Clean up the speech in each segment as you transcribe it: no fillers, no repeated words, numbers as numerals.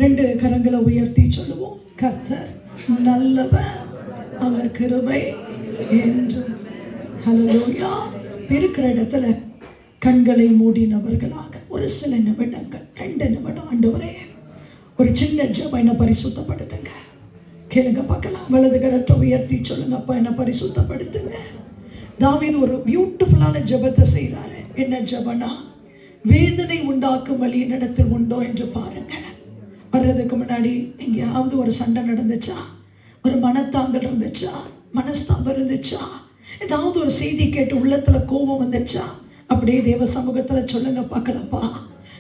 ரெண்டு கரங்களை உயர்த்தி சொல்லுவோம். கர்த்தர் நல்லவர், அவர் கிருபை என்றும். ஹல்லேலூயா. இருக்கிற இடத்துல கண்களை மூடினவர்களாக ஒரு சில நிமிடங்கள், 2 நிமிடம், ஆண்டவரே ஒரு சின்ன ஜெபம், என்ன பரிசுத்தப்படுத்துங்க. கேளுங்க பார்க்கலாம். வலது கரத்தை உயர்த்தி சொல்லுங்க, அப்பா என்ன பரிசுத்தப்படுத்துங்க. தாவீது ஒரு பியூட்டிஃபுல்லான ஜெபத்தை செய்கிறாரு. என்ன ஜெபனா, வேதனை உண்டாக்கும் வழி என்னிடத்தில் உண்டோ என்று பாருங்க. வர்றதுக்கு முன்னாடி எங்கேயாவது ஒரு சண்டை நடந்துச்சா, ஒரு மனத்தாங்கல் இருந்துச்சா, மனஸ்தாபம் இருந்துச்சா, ஏதாவது ஒரு செய்தி கேட்டு உள்ளத்துல கோபம் வந்துச்சா, அப்படியே தேவ சமூகத்துல சொல்லுங்க பார்க்கலப்பா,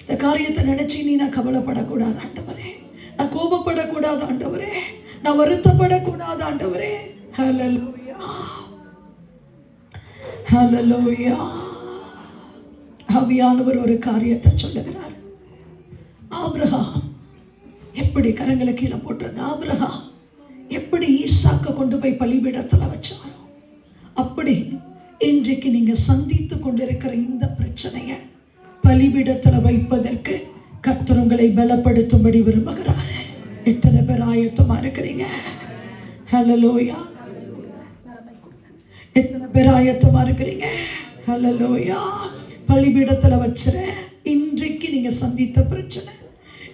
இந்த காரியத்தை நினைச்சு நீ நான் கவலைப்படக்கூடாது ஆண்டவரே, நான் கோபப்படக்கூடாது ஆண்டவரே, நான் வருத்தப்படக்கூடாது ஆண்டவரே. ஹல்லேலூயா, ஹல்லேலூயா. ஆவியானவர் ஒரு காரியத்தை சொல்லுகிறார். ஆபிரகாம் எப்படி, கரங்களை கீழே போட்டுருங்க, ஆபிரகாம் எப்படி ஈசாக்க கொண்டு போய் பலிபீடத்தில் வச்சாரோ, அப்படி இன்றைக்கு நீங்க சந்தித்து கொண்டிருக்கிற இந்த பிரச்சனையை பலிபீடத்தில் வைப்பதற்கு கர்த்தர் உங்களை பலப்படுத்தும்படி விரும்புகிறாரு. எத்தனை பேர் ஆயத்தமா இருக்கிறீங்க? ஹல்லேலூயா. எத்தனை பேர் ஆயத்தமா இருக்கிறீங்க? ஹல்லேலூயா. பலிபீடத்தில் வச்சுறேன். இன்றைக்கு நீங்க சந்தித்த பிரச்சனை,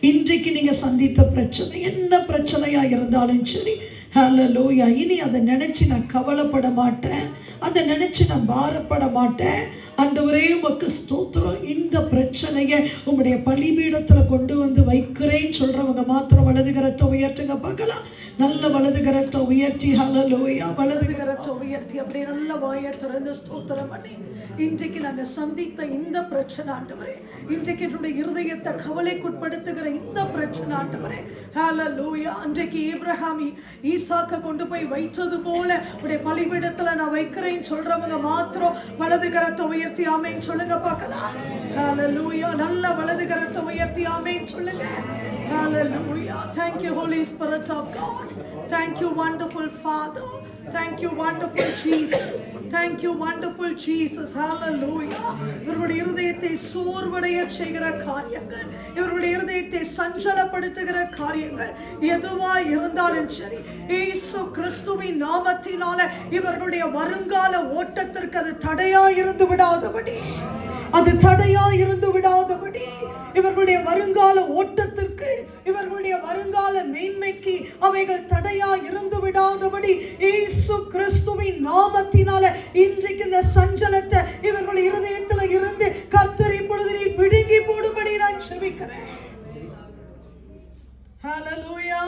இன்றைக்கு நீங்க சந்தித்த பிரச்சனை என்ன பிரச்சனையா இருந்தாலும் சரி, ஹல்லேலூயா, இனி அதை நினைச்சு நான் கவலைப்பட மாட்டேன், அதை நினைச்சு நான் பாரப்பட மாட்டேன். ஆண்டவரே உமக்கு ஸ்தோத்திரம். இந்த பிரச்சனையை உங்களுடைய பலிபீடத்துல கொண்டு வந்து வைக்கிறேன்னு சொல்றவங்க மாத்திரம் வலது கரத்தை உயர்த்துங்க பார்க்கலாம். நல்ல வலது கரத்தை உயர்த்தி, ஹல்லேலூயா, வலது கரத்தை உயர்த்தி அப்படியே நல்ல வாயை திறந்து ஸ்தோத்திரம் பண்ணி, இன்றைக்கு நாங்கள் சந்தித்த இந்த பிரச்சனை ஆண்டவரே, இன்றைக்கு என்னுடைய இருதயத்தை கவலைக்குட்படுத்துகிற இந்த பிரச்சனை ஆண்டவரே, ஹல்லேலூயா, அன்றைக்கு ஆபிரகாம் ஈசாக்க கொண்டு போய் வைத்தது போல உடைய பலிபீடத்துல நான் வைக்கிறேன்னு சொல்றவங்க மாத்திரம் வலது கரத்தை உயர்த்தி ஆமென் சொல்லுங்க பார்க்கலாம். ஹல்லேலூயா. நல்ல வலது கரத்தை உயர்த்தி ஆமென் சொல்லுங்க. Hallelujah. Thank you, Holy Spirit of God. Thank you, wonderful Father. Thank you, wonderful Jesus. Thank you, wonderful Jesus. Hallelujah. இவருடைய இருதயத்தை சோர்வடைய செய்கிற காரியங்கள், இவருடைய இருதயத்தை சஞ்சலப்படுத்துகிற காரியங்கள் எதுவா இருந்தாலும் சரி, இயேசு கிறிஸ்துவின் நாமத்தினால இவர்களுடைய வருங்கால ஓட்டத்திற்கு அது தடையா இருந்து விடாதபடி, அது தடையா இருந்து விடாதபடி, இவர்களுடைய வருங்கால ஓட்டத்திற்கு, இவர்களுடைய வருங்கால மேன்மைக்கு அவைகள் தடையா இருந்து விடாதபடி இயேசு கிறிஸ்துவின் நாமத்தினால இன்றைக்கு இந்த சஞ்சலத்தை இவர்கள் இருதயத்தில் இருந்து கர்த்தர் இப்பொழுது நீ பிடுங்கி போடும்படி நான் ஜெபிக்கிறேன். ஹல்லேலூயா.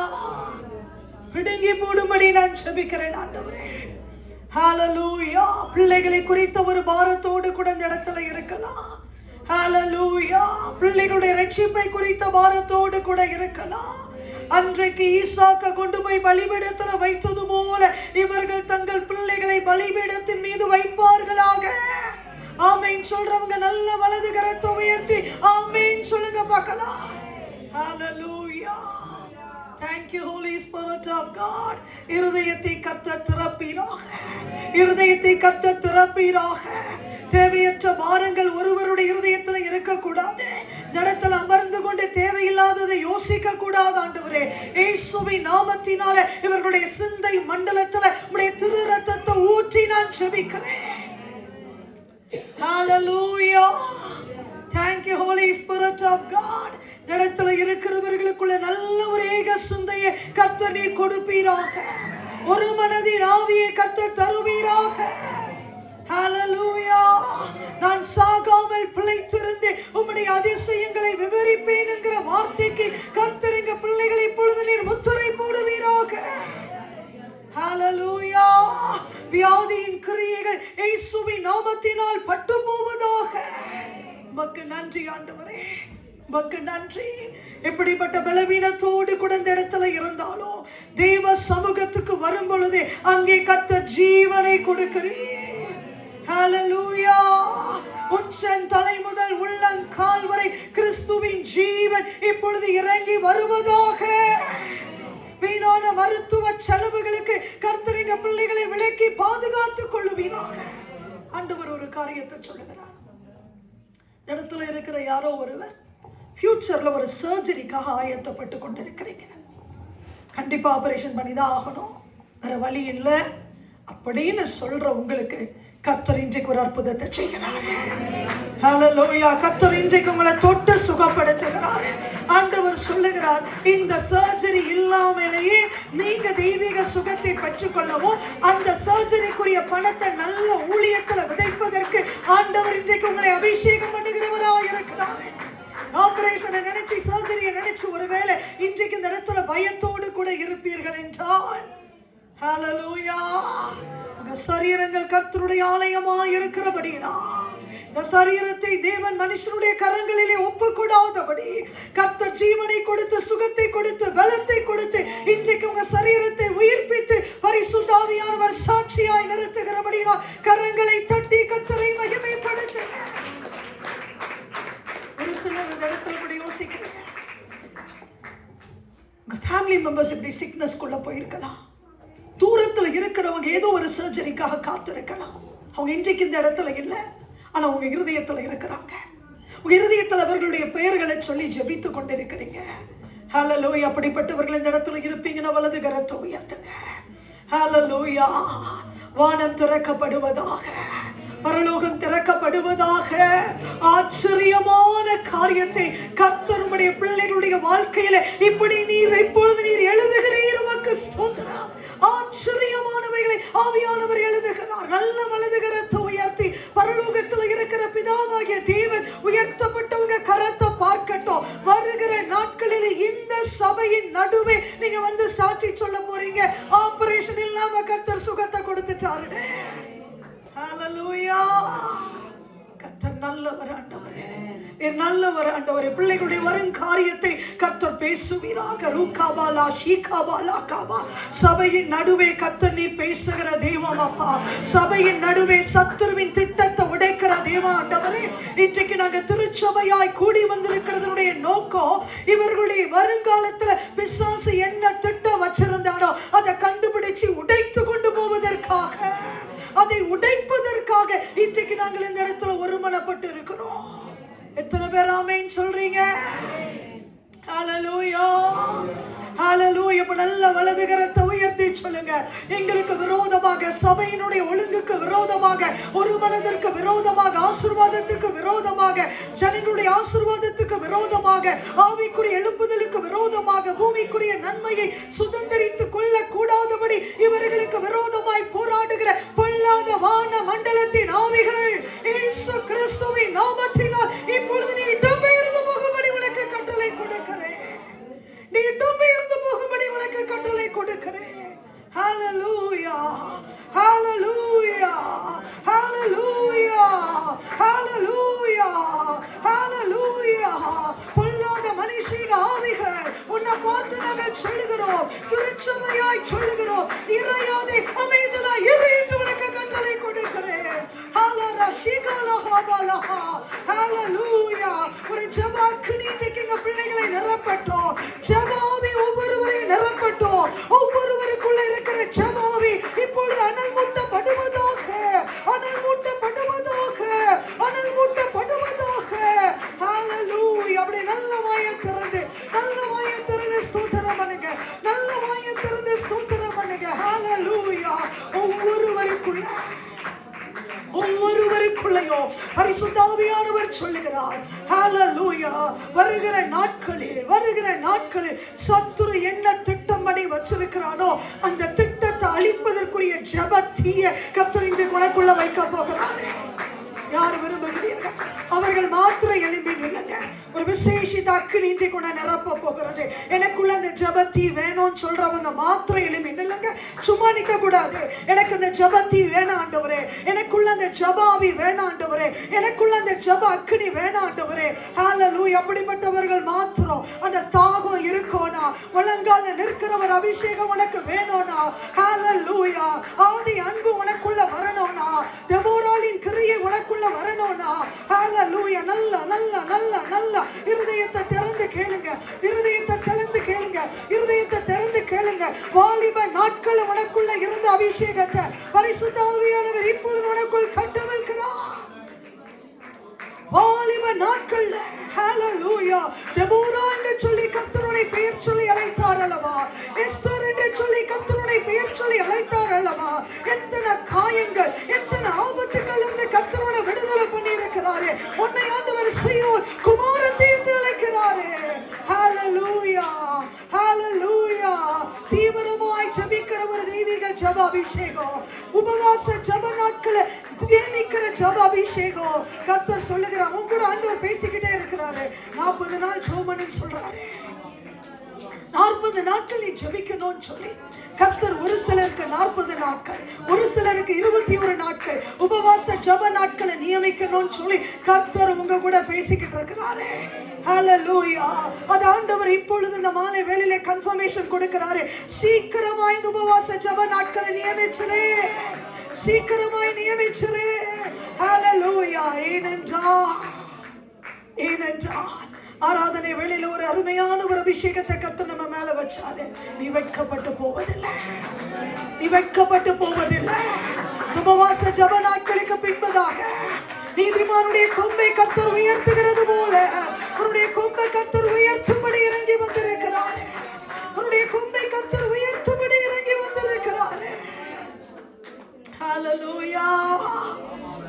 பிடுங்கி போடும்படி நான் ஜெபிக்கிறேன் ஆண்டவரே. ஹல்லேலூயா. பிள்ளைகளை குறித்த ஒரு பாரத்தோடு கூட இந்த இடத்துல இருக்கலாம். ஹல்லேலூயா. பிள்ளைகளுடைய ரட்சிப்பை குறித்த பாரத்தோடு கூட இருக்கலாம். அன்றைக்கு ஈசாக்க கொண்டு போய் பலிபீடத்தில் வைத்தது போல இவர்கள் தங்கள் பிள்ளைகளை பலிபீடத்தின் மீது வைப்பார்களாக. ஆமென் சொல்றவங்க நல்ல வலது கரத்தை உயர்த்தி ஆமென் சொல்லுங்க பார்க்கலாம். ஹல்லேலூயா. Thank you, Holy Spirit of God. இருதயத்தை கர்த்தர் திறப்பீராக, இருதயத்தை கர்த்தர் திறப்பீராக. தேவையற்ற பாரங்கள் ஒருவருடைய இருதயத்தில் இருக்கக்கூடாது. இடத்துல அமர்ந்து கொண்டு தேவையில்லாததை யோசிக்க கூடாது ஆண்டவரே. இயேசுவின் நாமத்தினால இவர்களுடைய சிந்தை மண்டலத்துல உம்முடைய திரு ரத்தத்தை ஊற்றி நான் ஜெபிக்கிறேன். Hallelujah. Thank you, Holy Spirit of God. இடத்துல இருக்கிறவர்களுக்குள்ள நல்ல ஒரு ஏக சிந்தையை கர்த்தர் நீர் கொடுப்பீராக. ஒரு மனதின் ஆவியை கர்த்தர் தருவீராக. ஹல்லேலூயா. நான் சாகாமல் பிழைத்திருந்து உம்முடைய அதிசயங்களை விவரிப்பேன் என்கிற வார்த்தைக்கு கர்த்தர் எங்க பிள்ளைகளை இப்பொழுது நீர் முத்திரை போடுவீராக. ஹல்லேலூயா. வியாதியின் கிரியைகள் இயேசுவின் நாமத்தினால் பட்டு போவதாக. உமக்கு நன்றி ஆண்டவரே, உமக்கு நன்றி. எப்படிப்பட்ட பலவீனத்தோடு கூட இந்த இடத்துல இருந்தாலும் தேவ சமூகத்துக்கு வரும் பொழுது அங்கே கர்த்தர் ஜீவனை கொடுக்கிறீர். ஹல்லேலூயா. உச்சன் தலை முதல் உள்ளங்கால் வரை கிறிஸ்துவின் ஜீவன் இப்பொழுது இறங்கி வருவதாக. வீணான மருத்துவ செலவுகளுக்கு கர்த்தர் எங்க பிள்ளைகளை விலக்கி பாதுகாத்துக் கொள்ளுவீராக. ஆண்டவர் ஒரு காரியத்தை சொல்லுகிறார். இடத்துல இருக்கிற யாரோ ஒருவர் ஃபியூச்சர்ல ஒரு சர்ஜரிக்காக ஆயத்தப்பட்டு கொண்டிருக்கிறீங்க. கண்டிப்பா ஆபரேஷன் பண்ணிதான் ஆகணும், வேற வழி இல்லை அப்படின்னு சொல்ற உங்களுக்கு கர்த்தர் இன்றைக்கு ஒரு அற்புதத்தை செய்கிறார். ஹல்லேலூயா. கர்த்தர் இன்றைக்கு உங்களை தொட்டு சுகப்படுத்துகிறார். ஆண்டவர் சொல்லுகிறார், இந்த சர்ஜரி இல்லாமலேயே நீங்க தெய்வீக சுகத்தை பெற்றுக்கொள்ளவும் அந்த சர்ஜரிக்குரிய பணத்தை நல்ல ஊழியத்துல விதைப்பதற்கு ஆண்டவர் இன்றைக்கு உங்களை அபிஷேகம் பண்ணுகிறவராக இருக்கிறார். ஆபரேஷனை நினைச்சு, சர்ஜரியை நினைச்சு ஒருவேளை இன்றைக்கு இந்த இடத்துல பயத்தோடு கூட இருப்பீர்கள் என்றால், ஹல்லேலூயா, உங்க சரீரங்கள் கர்த்தருடைய ஆலயமாய் இருக்கிறபடினா இந்த சரீரத்தை தேவன் மனுஷனுடைய கரங்களிலே ஒப்புக்கூடாதபடி கர்த்தர் ஜீவனை கொடுத்து, சுகத்தை கொடுத்து, பலத்தை கொடுத்து இன்றைக்கு உங்க சரீரத்தை உயிர்ப்பித்து பரிசுத்த ஆவியானவர் சாட்சியாய் நிறுத்துகிறபடினா கரங்களை தட்டி கர்த்தரை மகிமைப்படுத்துங்க. ஒரு சிலர் இந்த இடத்துல கூட யோசிக்கிறீங்க, உங்க ஃபேமிலி மெம்பர்ஸ் இப்படி சிக்னஸ்குள்ள போயிருக்கலாம், தூரத்துல இருக்கிறவங்க ஏதோ ஒரு சர்ஜரிக்காக காத்திருக்கலாம், அவங்க இன்றைக்கு இந்த இடத்துல இல்லை, ஆனா உங்க இருதயத்துல இருக்கிறாங்க. உங்க இருதயத்துல அவர்களுடைய பெயர்களை சொல்லி ஜெபித்து கொண்டிருக்கிறீங்க. ஹல்லேலூயா. அப்படிப்பட்டவர்கள் இந்த இடத்துல இருப்பீங்கன்னா வலது கரத்தை உயர்த்துங்க. ஹல்லேலூயா. வானம் திறக்கப்படுவதாக, பரலோகம் திறக்கப்படுவதாக. ஆச்சரியமான காரியத்தை கர்த்தருடைய பிள்ளைகளுடைய வாழ்க்கையில இப்படி இப்பொழுது நீர் எழுதுகிறீர். உமக்கு ஸ்தோத்திரம். ஆச்சரியமானவைகளை ஆவியானவர் எழுதுகிறார். நல்ல வலது கரத்தை உயர்த்தி பரலோகத்தில் இருக்கிற பிதாவாகிய தேவன் உயர்த்தப்பட்டவங்க கரத்தை பார்க்கட்டும். வருகிற நாட்களில் இந்த சபையின் நடுவே நீங்க வந்து சாட்சி சொல்ல போறீங்க, ஆபரேஷன் இல்லாம கர்த்தர் சுகத்தை கொடுத்துட்டாரு. ஹல்லேலூயா. கர்த்தர் நல்லவர் ஆண்டவரே, நல்லவர் ஆண்டவரே. பிள்ளைகளுடைய வரும் காரியத்தை கர்த்தர் பேசுவீராக. ரூகாபாலா ஷீகாபாலா காபா. சபையின் நடுவே கர்த்தர் நீர் பேசுகிற தெய்வம் அப்பா. சபையின் நடுவே சத்துருவின் திட்டத்தை உடைக்கிற தெய்வம் ஆண்டவரே. இன்றைக்கு நாங்க திருச்சபையாய் கூடி வந்திருக்கிறதுடைய நோக்கம், இவர்களுடைய வருங்காலத்துல பிசாசு என்ன திட்டம் வச்சிருந்தாடோ அதை கண்டுபிடிச்சு உடைத்து கொண்டு போவதற்காக, அதை உடைப்பதற்காக இன்றைக்கு நாங்கள் இந்த இடத்துல ஒருமனப்பட்டு இருக்கிறோம். எத்தனை பேர் ஆமென் சொல்றீங்க? ஹல்லேலூயா. ஹல்லேலூயா. இப்ப நல்ல வலது கரத்தை உயர்த்தி சொல்லுங்க, எங்களுக்கு விரோதமாக, சபையினுடைய ஒழுங்குக்கு விரோதமாக, ஒரு மனதிற்கு விரோதமாக, ஆசீர்வாதத்துக்கு விரோதமாக, ஜனங்களுடைய ஆசீர்வாதத்துக்கு விரோதமாக, ஆவிக்குரிய எழுப்புதலுக்கு விரோதமாக, பூமிக்குரிய நன்மையை சுதந்திரித்துக் கொள்ள கூடாதபடி இவர்களுக்கு விரோதமாய் போராடுகிற பொல்லாத வான மண்டலத்தின் ஆவிகள் இயேசு கிறிஸ்துவின் நாமத்தினால் இப்பொழுது நீ இடம்பெயர்ந்து போகும்படி உனக்கு கட்டளை கொடுக்கிறேன். நீ இடம்பெயர்ந்து போகும்படி உனக்கு கட்டளை கொடுக்கிறேன். ஹல்லேலூயா. ஹல்லேலூயா. ஹல்லேலூயா. ஹல்லேலூயா. ஹல்லேலூயா. பொல்லாத மனுஷீக ஆவிகள் உன்னை பார்த்து நாங்கள் சொல்லுகிறோம், திருச்சபையாய் சொல்லுகிறோம், இறையாதே, அமைதலாய் இரு என்று உனக்கு கட்டளை கொடுக்கிறேன். ஹல்லேலூயா. ஒரு ஜெப அக்கினி எங்க பிள்ளைகளை நிரப்பட்டும். ஜெபாவி ஒவ்வொருவரையும் நிரப்பட்டும். ஒவ்வொருவருக்குள்ள இருக்கிற ஜெபாவி இப்பொழுது அனல் மூட்டப்படுவதாக, அனல் மூட்டப்படுவதாக, அனல் மூட்டப்படுவதாக. ஹல்லேலூயா. அப்படி நல்ல வாயை திறந்து, நல்ல வாயை திறந்து ஸ்தோத்திரம் பண்ணுங்க. நல்ல வாயை திறந்து ஸ்தோத்திரம் பண்ணுங்க. ஹல்லேலூயா. ஒவ்வொருவருக்குள்ளேயோ பரிசுத்த ஆவியானவர் சொல்லுகிறார், ஹல்லேலூயா, வருகிற நாட்களில் சத்துரு என்ன திட்டம் பண்ணி வச்சிருக்கிறானோ அந்த திட்டத்தை அழிப்பதற்குரிய ஜெப தீயை கர்த்தர் இன்றைக்கு உனக்குள்ள வைக்க போகிறார். யார் விரும்புகிறீர்கள் அவர்கள் மாத்திரம் எழும்பி நில்லுங்க. ஒரு விசேஷித்த அக்கினி இன்றைக்கு உன்னை நிரப்ப போகிறது. எனக்குள்ள அந்த ஜெபத்தி வேணும்னு சொல்றவங்க மாத்திரம் எழும்பி நில்லுங்க. சும்மா நிக்க கூடாது. எனக்கு அந்த ஜெபத்தி வேணாம் ஆண்டவரே, எனக்குள்ள அந்த ஜெபாவி வேணாம் ஆண்டவரே, எனக்குள்ள அந்த ஜெப அக்கினி வேணாம் ஆண்டவரே. ஹல்லேலூயா. அப்படிப்பட்டவர்கள் மாத்திரம் அந்த தாகம் இருக்கோனா, முழங்கால நிற்கிறவர் அபிஷேகம் உனக்கு வேணும்னா, ஹல்லேலூயா, ஆதி அன்பு உனக்குள்ள வரணும்னா, தெபோராளின் கிரியை உனக்குள்ள வரணும்னா, ஹல்லேலூயா, நல்ல நல்ல நல்ல நல்ல இருதயத்தை திறந்து கேளுங்க. இருதயத்தை திறந்து கேளுங்க. இருதயத்தை திறந்து கேளுங்க. வாலிப நாட்கள் உனக்குள்ள இருந்த அபிஷேகத்தை பரிசுத்த ஆவியானவர் இப்பொழுது உனக்குள் கட்டவிழ்க்கிறார். வாலிப நாட்கள்ல ஹalleluya தெபோரா என்று சொல்லி கர்த்தருடைய பெயர் சொல்லி அழைத்தார் அல்லவா, எஸ்தர் என்று சொல்லி கர்த்தருடைய பெயர் சொல்லி அழைத்தார் அல்லவா. எத்தனை காயங்கள் எத்தனை ஆபத்துகள் இருந்து கர்த்தரோட விடுதலை பண்ணி இருக்கிறாரே. உன்னை ஆண்டவர் சீயோன் குமாரத்தி என்று அழைக்கிறாரே. ஹalleluya ஹalleluya. தீவிரமாய் ஜெபிக்கிற ஒரு தெய்வீக ஜெப அபிஷேகம், உபவாச ஜெப நாட்களை நியமிக்கிற ஜெப அபிஷேகம். கர்த்தர் சொல்லுகிறார், உங்க கூட ஆண்டவர் பேசிக்கிட்டே இருக்கிறாரு. 40 நாள் ஜெபம்னு சொல்றாரு. 40 நாட்கள் நீ ஜெபிக்கணும்னு சொல்லி கர்த்தர் ஒரு சிலருக்கு 40 நாட்கள், ஒரு சிலருக்கு 21 நாட்கள் உபவாச ஜெப நாட்களை நியமிக்கணும்னு சொல்லி கர்த்தர் உங்க கூட பேசிக்கிட்டு இருக்கிறாரு. ஹalleluya. அது ஆண்டவர் இப்பொழுது இந்த மாலை வேளையிலே கன்ஃபர்மேஷன் கொடுக்கிறாரு. சீக்கிரமாய் இந்த உபவாச ஜெப நாட்களை நியமிச்சிரே, சீக்கிரமாய் நியமிச்சிரே. ஹalleluya. ஏனென்றால் ஆராதனை வேளையில ஒரு அருமையான ஒரு அபிஷேகத்தை கர்த்தர் நம்ம மேல வச்சாரு. நீ வெட்கப்பட்டு போவதில்லை, நீ வெட்கப்பட்டு போவதில்லை. உபவாச ஜெப நாட்களுக்கு பின்பதாக நீதிமானுடைய கொம்பை கர்த்தர் உயர்த்துகிறது போல அவருடைய கொம்பை கர்த்தர் உயர்த்தும்படி இறங்கி வந்திருக்கிறார். அவருடைய கொம்பை கர்த்தர் உயர்த்தும்படி இறங்கி வந்திருக்கிறார். ஹalleluya.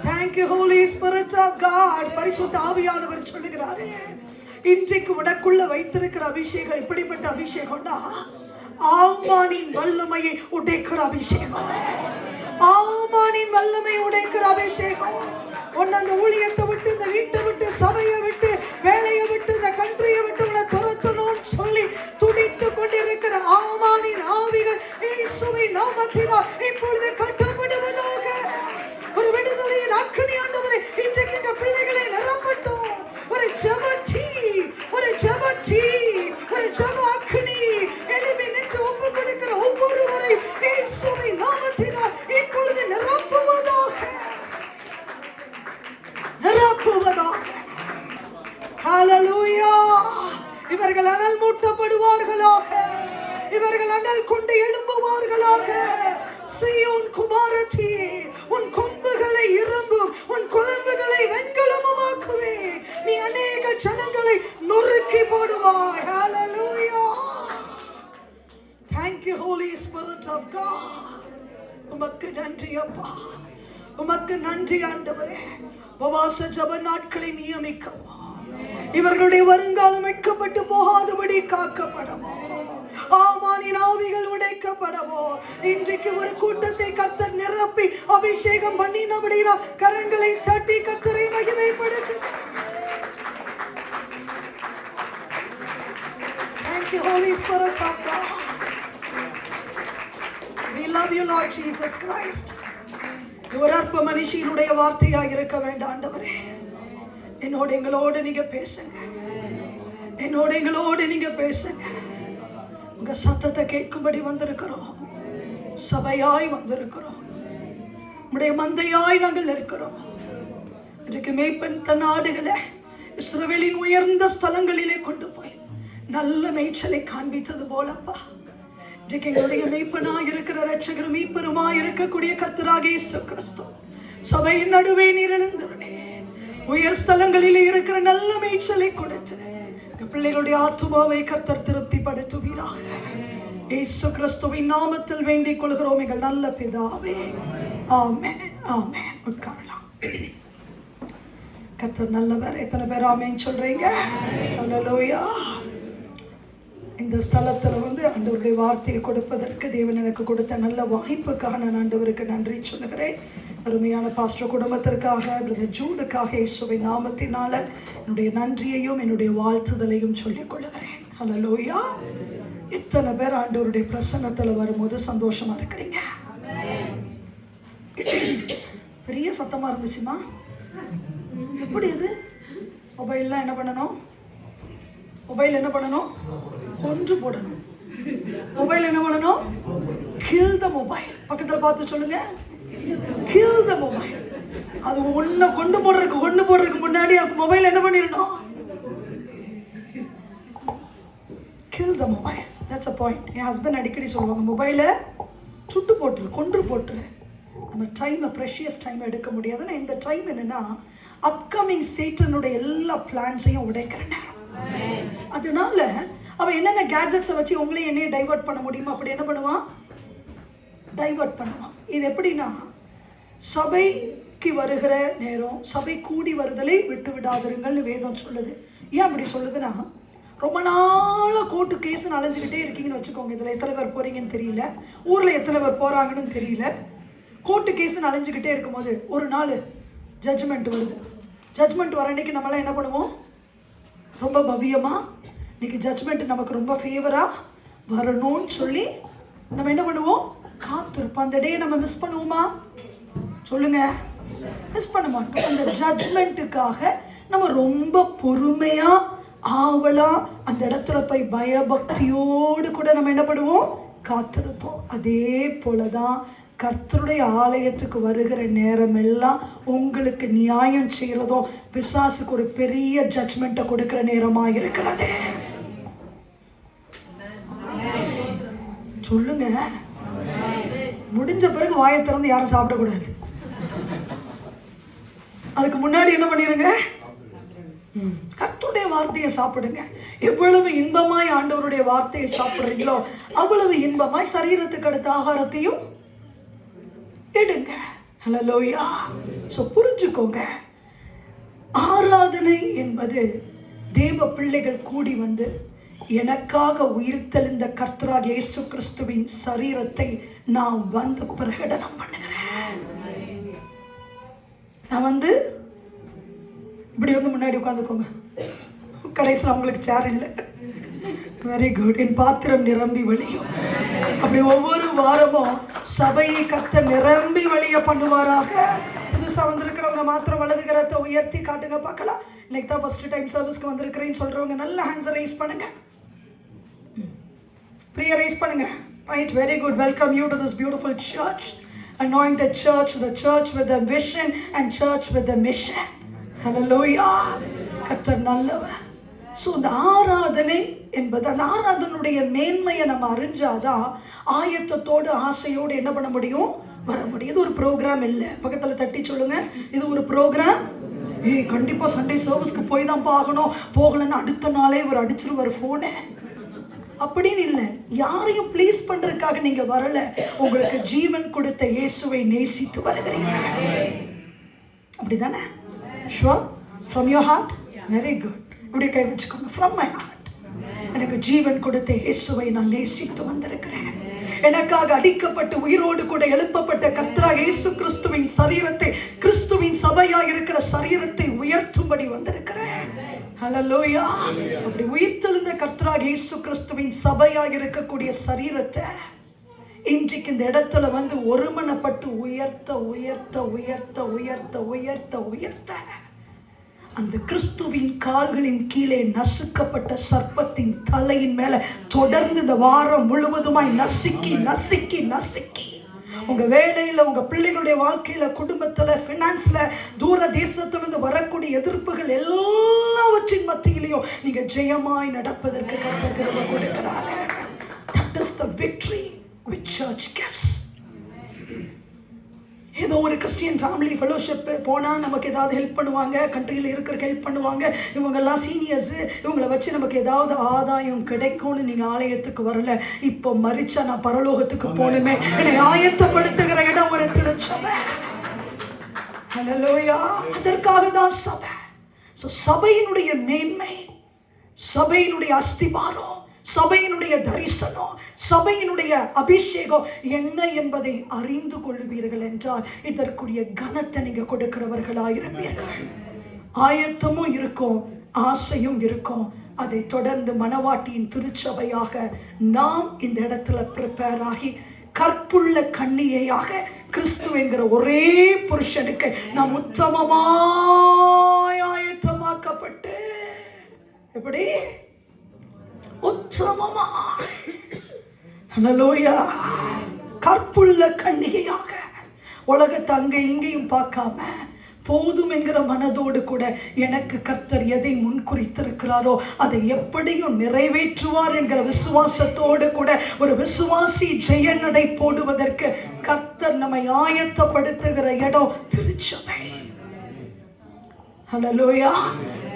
Thank you Holy Spirit of God. பரிசுத்த ஆவியானவர் சொல்லுகிறாரே, இன்றைக்கு உனக்குள்ள வைத்திருக்கிற அபிஷேகம் எப்படிப்பட்ட அபிஷேகம்னா, ஆமானின் வல்லமையை உடைக்கிற அபிஷேகம். ஆமானின் வல்லமை உடைக்கிற அபிஷேகம். உன்னை அந்த ஊழியத்தை விட்டு, இந்த வீட்டை விட்டு, சபையை விட்டு, வேலையை விட்டு, இந்த கண்ட்ரியை விட்டு உன்னை துரத்தணும்னு சொல்லி துடித்து கொண்டிருக்கிற ஆமானின் ஆவிகள் இயேசுவின் நாமத்தினால் இப்பொழுது கட்டப்படுவதாக. ஒரு விடுதலையின் அக்கினி ஆண்டவரே இன்றைக்கு இந்த பிள்ளைகளை நிரப்பட்டும். ஒரு ஜெபத்தி, ஒரு ஜெபத்தி, ஒரு ஜெப அக்கினி எழுப்பி நின்று ஒப்பு கொடுக்கிற ஒவ்வொருவரை இயேசுவின் நாமத்தினால் இப்பொழுது நிரப்புவதாக, நிரப்புவதாக. ஹalleluya. இவர்கள் அனல் மூட்டப்படுவார்களாக, இவர்கள் அனல் கொண்டு எழும்புவார்களாக. சீயோன் குமாரத்தி, உன் கொம்புகளை இரும்பும், உன் குளம்புகளை வெண்கலமுமாக்குவே. நீ அநேக ஜனங்களை நொறுக்கி போடுவாய். ஹalleluya. Thank you Holy Spirit of God. உமக்கு நன்றி அப்பா, உமக்கு நன்றி ஆண்டவரே. உபவாச ஜெப நாட்களை நியமிக்கவும், இவர்களுடைய வருங்காலம் வெட்கப்பட்டு போகாதபடி காக்கப்படவும், ஆமானின் ஆவிகள் உடைக்கப்படவோ. இன்றைக்கு ஒரு கூட்டத்தை கர்த்தர் நிரப்பி அபிஷேகம் பண்ணினபடினா கரங்களை தட்டி கர்த்தரை மகிமைப்படுத்து. Thank you Holy Spirit of God. We love you Lord Jesus Christ. ஒரு அற்ப மனுஷியினுடைய வார்த்தையாக இருக்க வேண்டாம் ஆண்டவரே. என்னோட எங்களோடு நீங்க பேசுங்க, என்னோட எங்களோடு நீங்க பேசுங்க. உங்க சத்தத்தை கேட்கும்படி வந்திருக்கிறோம், சபையாய் வந்திருக்கிறோம், உம்முடைய மந்தையாய் நாங்கள் இருக்கிறோம். இன்றைக்கு மேய்ப்பன் தன் ஆடுகளை இஸ்ரவேலின் உயர்ந்த ஸ்தலங்களிலே கொண்டு போய் நல்ல மேய்ச்சலை காண்பித்தது போலப்பா, இன்றைக்கு எங்களுடைய மேய்ப்பனாய் இருக்கிற இரட்சகரும் மீட்பருமாய் இருக்கக்கூடிய கர்த்தராகிய இயேசு கிறிஸ்து சபையின் நடுவே நீர் எழுந்தருளே. உயர் ஸ்தலங்களிலே இருக்கிற நல்ல மேய்ச்சலை கொடுத்து பிள்ளைகளுடைய ஆத்துமாவை கர்த்தர் திருப்திப்படுத்துவீராக. இயேசு கிறிஸ்துவின் நாமத்தில் வேண்டிக் கொள்கிறோம் எங்கள் நல்ல பிதாவே. ஆமென், ஆமென். உட்காரலாம். கர்த்தர் நல்லவர். எத்தனை பேர் ஆமென் சொல்றீங்க? ஹல்லேலூயா. இந்த ஸ்தலத்தில் ஆண்டவருடைய வார்த்தையை கொடுப்பதற்கு தேவன் எனக்கு கொடுத்த நல்ல வாய்ப்புக்காக நான் ஆண்டவருக்கு நன்றி சொல்லுகிறேன். அருமையான பாஸ்டர் குடும்பத்திற்காக, பிரதர் ஜூடுக்காக இயேசுவின் நாமத்தினால என்னுடைய நன்றியையும் என்னுடைய வாழ்த்துதலையும் சொல்லிக் கொள்ளுகிறேன். ஹல்லேலூயா. இத்தனை பேர் ஆண்டவருடைய பிரசன்னத்தில் வரும்போது சந்தோஷமா இருக்கிறீங்க. பெரிய சத்தமா இருந்துச்சுமா? எப்படி இது? மொபைல்லாம் என்ன பண்ணணும்? மொபைல் என்ன பண்ணணும்? கொன்று போடணும். மொபைல் என்ன பண்ணணும்? kill the mobile. பக்கத்தில் பார்த்து சொல்லுங்க, kill the mobile. அது ஒன்று கொண்டு போடுறதுக்கு முன்னாடி மொபைல் என்ன பண்ணிடணும்? kill the mobile. That's a point. N husband அடிக்கடி சொல்லுவாங்க, மொபைலை சுட்டு போட்டுரு, கொன்று போட்டுரு. நம்ம டைமை, ப்ரெஷியஸ் டைம் எடுக்க முடியாதுன்னா இந்த டைம் என்னென்னா அப்கமிங் சேட்டனுடைய எல்லா பிளான்ஸையும் உடைக்கிற நேரம். அதனால அவன் என்னென்ன கேட்ஜெட்ஸை வச்சு உங்களையும் என்னையும் டைவர்ட் பண்ண முடியுமோ அப்படி என்ன பண்ணுவான், டைவர்ட் பண்ணுவான். இது எப்படின்னா, சபைக்கு வருகிற நேரம் சபை கூடி வருதலை விட்டு விடாதிருங்கள்னு வேதம் சொல்லுது. ஏன் அப்படி சொல்லுதுன்னா, ரொம்ப நாளாக கோர்ட்டு கேஸ்ன்னு அலைஞ்சிக்கிட்டே இருக்கீங்கன்னு வச்சுக்கோங்க. இதில் எத்தனை பேர் போகிறீங்கன்னு தெரியல, ஊரில் எத்தனை பேர் போகிறாங்கன்னு தெரியல. கோர்ட்டு கேஸ்ன்னு அலைஞ்சிக்கிட்டே இருக்கும்போது ஒரு நாள் ஜட்ஜ்மெண்ட் வருது. ஜட்ஜ்மெண்ட் வர அன்றைக்கி நம்மளாம் என்ன பண்ணுவோம், ரொம்ப பவ்யமாக இன்றைக்கி ஜட்ஜ்மெண்ட் நமக்கு ரொம்ப ஃபேவராக வரணும்னு சொல்லி நம்ம என்ன பண்ணுவோம், காத்திருப்போம். அந்த டே நம்ம மிஸ் பண்ணுவோமா சொல்லுங்கள்? மிஸ் பண்ண மாட்டோம். அந்த ஜட்ஜ்மெண்ட்டுக்காக நம்ம ரொம்ப பொறுமையாக ஆவலா அந்த இடத்துல போய் பயபக்தியோடு கூட நம்ம என்ன பண்ணுவோம், காத்திருப்போம். அதே போலதான் கர்த்தருடைய ஆலயத்துக்கு வருகிற நேரம் எல்லாம் உங்களுக்கு நியாயம் செய்யறதோ பிசாசுக்கு ஒரு பெரிய ஜட்ஜ்மெண்ட்டை கொடுக்கிற நேரமா இருக்கிறது. சொல்லுங்க. முடிஞ்ச பிறகு வாயை திறந்து யாரும் சாப்பிடக்கூடாது. அதுக்கு முன்னாடி என்ன பண்ணிருங்க, கர்த்தருடைய வார்த்தையை சாப்பிடுங்க. எவ்வளவு இன்பமாய் ஆண்டவருடைய வார்த்தையை சாப்பிடுறீங்களோ அவ்வளவு இன்பமாய் சரீரத்துக்கு அடுத்த ஆகாரத்தையும் எடுங்க. ஹல்லேலூயா. சோ புரிஞ்சுக்கோங்க, ஆராதனை என்பது தேவ பிள்ளைகள் கூடி வந்து எனக்காக உயிர்த்தெழுந்த கர்த்தராகிய இயேசு கிறிஸ்துவின் சரீரத்தை நான் வந்து பிரகடனம் பண்ணுகிறேன். நான் வந்து இப்படி வந்து முன்னாடி உட்காந்துக்கோங்க. கடைசியில் அவங்களுக்கு சேர் இல்லை. Very good. என் பாத்திரம் நிரம்பி வழியும். அப்படி ஒவ்வொரு வாரமும் சபையை கத்த நிரம்பி வழிய பண்ணுவாராக. புதுசாக வந்திருக்கிறவங்க மாத்திரம் வலது கரத்தை உயர்த்தி காட்டுங்க பார்க்கலாம். இன்னைக்கு தான் ஃபர்ஸ்ட் டைம் சர்வீஸ்க்கு வந்திருக்கிறேன்னு சொல்றவங்க நல்ல ஹேண்ட்ஸை ரைஸ் பண்ணுங்க. பிரியா ரைஸ் பண்ணுங்க. Right, very good. Welcome you to this beautiful church, anointed church, the church with a vision and church with a mission. ஹல்லேலூயா. கர்த்தர் நல்லவர். ஸோ இந்த ஆராதனை என்பது, அந்த ஆராதனுடைய மேன்மையை நம்ம அறிஞ்சாதான் ஆயத்தத்தோடு ஆசையோடு என்ன பண்ண முடியும், வர முடியும். இது ஒரு ப்ரோக்ராம் இல்லை. பக்கத்தில் தட்டி சொல்லுங்க, இது ஒரு ப்ரோக்ராம். கண்டிப்பாக சண்டே சர்வீஸ்க்கு போய் தான் பார்க்கணும், போகலன்னு அடுத்த நாளே ஒரு அடிச்சிருவார் ஃபோனை அப்படின்னு இல்லை. யாரையும் ப்ளீஸ் பண்ணுறதுக்காக நீங்கள் வரல, உங்களுக்கு ஜீவன் கொடுத்த இயேசுவை நேசித்து வருகிறீங்க. அப்படிதானே? Sure? From your heart? Very good. இப்படி கை வச்சுக்கோங்க. ஃப்ரம் மை ஹார்ட், எனக்கு ஜீவன் கொடுத்த இயேசுவை நான் நேசித்து வந்திருக்கிறேன். எனக்காக அடிக்கப்பட்டு உயிரோடு கூட எழுப்பப்பட்ட கர்த்தராகிய இயேசு கிறிஸ்துவின் சரீரத்தை, கிறிஸ்துவின் சபையாக இருக்கிற சரீரத்தை உயர்த்தும்படி வந்திருக்கிறேன். ஹல்லேலூயா. அப்படி உயிர்த்தெழுந்த கர்த்தராகிய இயேசு கிறிஸ்துவின் சபையாக இருக்கக்கூடிய சரீரத்தை இன்றைக்கு இந்த இடத்துல வந்து ஒருமனப்பட்டு உயர்த்த உயர்த்த உயர்த்த உயர்த்த உயர்த்த உயர்த்த அந்த கிறிஸ்துவின் கால்களின் கீழே நசுக்கப்பட்ட சர்ப்பத்தின் தலையின் மேல தொடர்ந்து இந்த வாரம் முழுவதுமாய் நசுக்கி நசுக்கி நசுக்கி உங்க வேலையில, உங்க பிள்ளைகளுடைய வாழ்க்கையில, குடும்பத்துல, பினான்ஸ்ல, தூர தேசத்திலிருந்து வரக்கூடிய எதிர்ப்புகள் எல்லாவற்றின் மத்தியிலையும் நீங்க ஜெயமாய் நடப்பதற்கு கர்த்தர் கிருபை கொடுக்கிறார். That is the victory which church gives. ஏதோ ஒரு கிறிஸ்டியன் ஃபேமிலி ஃபெலோஷிப் போனால் நமக்கு ஏதாவது ஹெல்ப் பண்ணுவாங்க, கண்ட்ரியில் இருக்கிற ஹெல்ப் பண்ணுவாங்க, இவங்கெல்லாம் சீனியர்ஸு, இவங்களை வச்சு நமக்கு ஏதாவது ஆதாயம் கிடைக்கும்னு நீங்கள் ஆலயத்துக்கு வரல. இப்போ மரிச்சா நான் பரலோகத்துக்கு போகணுமே, என்னை ஆயத்தப்படுத்துகிற இடம் ஒரு திருச்சபை. ஹல்லேலூயா. அதற்காக தான் சபை. ஸோ சபையினுடைய மேன்மை, சபையினுடைய அஸ்திபாரம், சபையினுடைய தரிசனம், சபையினுடைய அபிஷேகம் என்ன என்பதை அறிந்து கொள்வீர்கள் என்றால் இதற்குரிய கனத்தை நீங்க கொடுக்கிறவர்களாயிருப்பீர்கள். ஆயத்தமும் இருக்கும், ஆசையும் இருக்கும். அதை தொடர்ந்து மணவாட்டியின் திருச்சபையாக நாம் இந்த இடத்துல ப்ரிப்பேர் ஆகி கற்புள்ள கன்னிகையாக கிறிஸ்து என்கிற ஒரே புருஷனுக்கு நாம் உத்தமமாய் ஆயத்தமாக்கப்பட்டு, எப்படி உத்தமமாய், ஹல்லேலூயா, கற்புள்ள கன்னிகையாக உலகத்தை அங்கே இங்கேயும் பார்க்காம போதும் என்கிற மனதோடு கூட எனக்கு கர்த்தர் எதை முன்குறித்திருக்கிறாரோ அதை எப்படியும் நிறைவேற்றுவார் என்கிற விசுவாசத்தோடு கூட ஒரு விசுவாசி ஜெயநடை போடுவதற்கு கர்த்தர் நம்மை ஆயத்தப்படுத்துகிற இடம் திருச்சபை. ஹல்லேலூயா.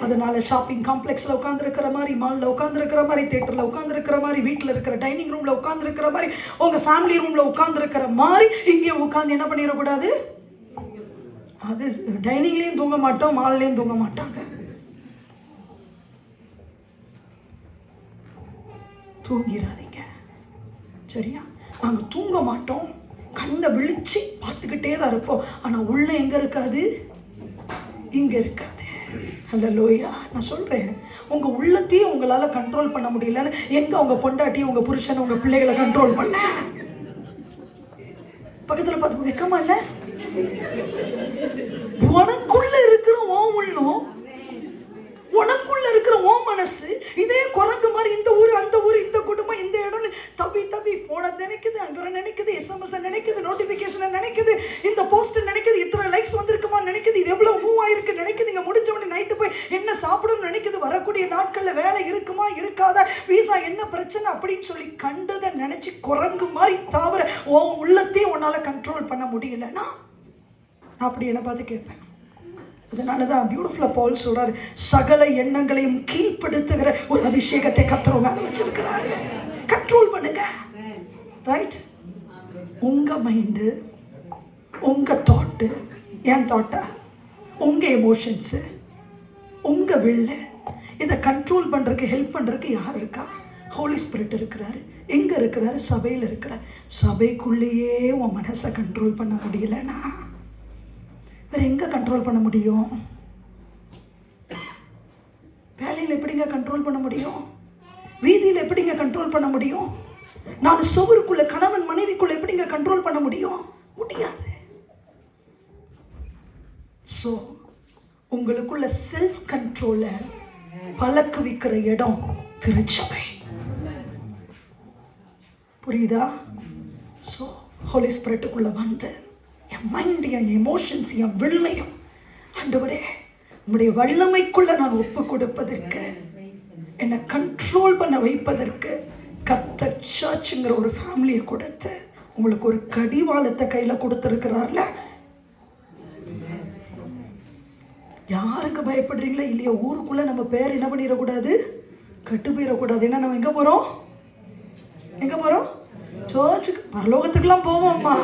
அதனால ஷாப்பிங் காம்ப்ளெக்ஸ்ல உட்காந்துருக்கிற மாதிரி, மால்ல உட்காந்துருக்கிற மாதிரி, தியேட்டர்ல உட்காந்துருக்கிற மாதிரி, வீட்டில் இருக்கிற டைனிங் ரூம்ல உட்காந்துருக்கிற மாதிரி, உங்க ஃபேமிலி ரூம்ல உட்காந்துருக்கிற மாதிரி இங்கே உட்காந்து என்ன பண்ணிடக்கூடாது. அது டைனிங்லேயும் தூங்க மாட்டோம், மால்லையும் தூங்க மாட்டாங்க. தூங்கிடாதீங்க, சரியா? நாங்கள் தூங்க மாட்டோம், கண்ணை விழிச்சு பார்த்துக்கிட்டே தான் இருப்போம். ஆனால் உள்ள எங்கே இருக்காது, இங்கே இருக்காது. ஹல்லேலூயா. நான் சொல்கிறேன், உங்கள் உள்ளத்தையும் உங்களால் கண்ட்ரோல் பண்ண முடியலன்னு எங்கே உங்கள் பொண்டாட்டி, உங்கள் புருஷன், உங்கள் பிள்ளைகளை கண்ட்ரோல் பண்ண? பக்கத்தில் பார்த்து வெக்கமா இல்லை? உனக்குள்ள இருக்கிற ஓ உள்ளம், உனக்குள்ள இருக்கிற ஓ மனசு இதே குரங்கு மாதிரி இந்த ஊர் அந்த ஊர் இந்த குடும்பம் இந்த இடம்னு தப்பி தப்பி போன நினைக்குது, அங்கே நினைக்குது, எஸ்எம்எஸ் நினைக்குது, நோட்டிஃபிகேஷன் நினைக்குது, இந்த போஸ்ட் நினைக்குது, இத்தனை லைக்ஸ் வந்திருக்குமா நினைக்குது, இது எவ்வளோ மூவ் ஆயிருக்கு நினைக்குது, இங்கே முடிஞ்ச உடனே நைட்டு போய் என்ன சாப்பிடணும்னு நினைக்குது, வரக்கூடிய நாட்களில் வேலை இருக்குமா இருக்காதா, வீசா என்ன பிரச்சனை அப்படின்னு சொல்லி கண்டதை நினைச்சு குரங்கு மாதிரி தாவர உன் உள்ளத்தையும் உன்னால் கண்ட்ரோல் பண்ண முடியலன்னா அப்படி என்ன பார்த்து கேட்பேன். அதனால தான் பியூட்டிஃபுல்லாக பவுல் சொல்றாரு, சகல எண்ணங்களையும் கீழ்ப்படுத்துகிற ஒரு அபிஷேகத்தை கர்த்தர் மேல வச்சிருக்கிறாரு. கண்ட்ரோல் பண்ணுங்க, ரைட்? உங்க மைண்டு, உங்க தாட்டு, என் தாட்டா, உங்க எமோஷன்ஸு, உங்க வில்லு, இதை கண்ட்ரோல் பண்றதுக்கு ஹெல்ப் பண்றதுக்கு யார் இருக்கா? ஹோலி ஸ்பிரிட் இருக்கிறாரு. எங்க இருக்கிறாரு? சபையில் இருக்கிறார். சபைக்குள்ளேயே உன் மனசை கண்ட்ரோல் பண்ண முடியலன்னா வேற எங்க கண்ட்ரோல் பண்ண முடியும்? வேலையில் எப்படிங்க கண்ட்ரோல் பண்ண முடியும்? வீதியில் எப்படிங்க கண்ட்ரோல் பண்ண முடியும்? நான் சோறுக்குள்ள, கணவன் மனைவிக்குள்ள எப்படிங்க கண்ட்ரோல் பண்ண முடியும்? முடியாது. ஸோ உங்களுக்குள்ள செல்ஃப் கண்ட்ரோலை பழக்குவிக்கிற இடம் திருச்சபை. புரியுதா? ஸோ ஹோலி ஸ்பிரிட்டுக்குள்ள வந்து என் மைண்ட், என் எமோஷன்ஸ், என் வில்லையும் ஆண்டவரே உங்களுடைய வல்லமைக்குள்ள நான் ஒப்பு கொடுப்பதற்கு, என்னை கண்ட்ரோல் பண்ண வைப்பதற்கு கர்த்தர் சர்ச்சுங்கிற ஒரு ஃபேமிலியை கொடுத்து உங்களுக்கு ஒரு கடிவாளத்தை கையில் கொடுத்துருக்கிறார்ல. யாருக்கு பயப்படுறீங்களா இல்லையா? ஊருக்குள்ள நம்ம பேர் என்ன பண்ணிடக்கூடாது, கெட்டு போயிடக்கூடாது. ஏன்னா நம்ம எங்கே போகிறோம்? எங்கே போகிறோம்? சர்ச்சுக்கு. பரலோகத்துக்கெல்லாம் போவோம்மா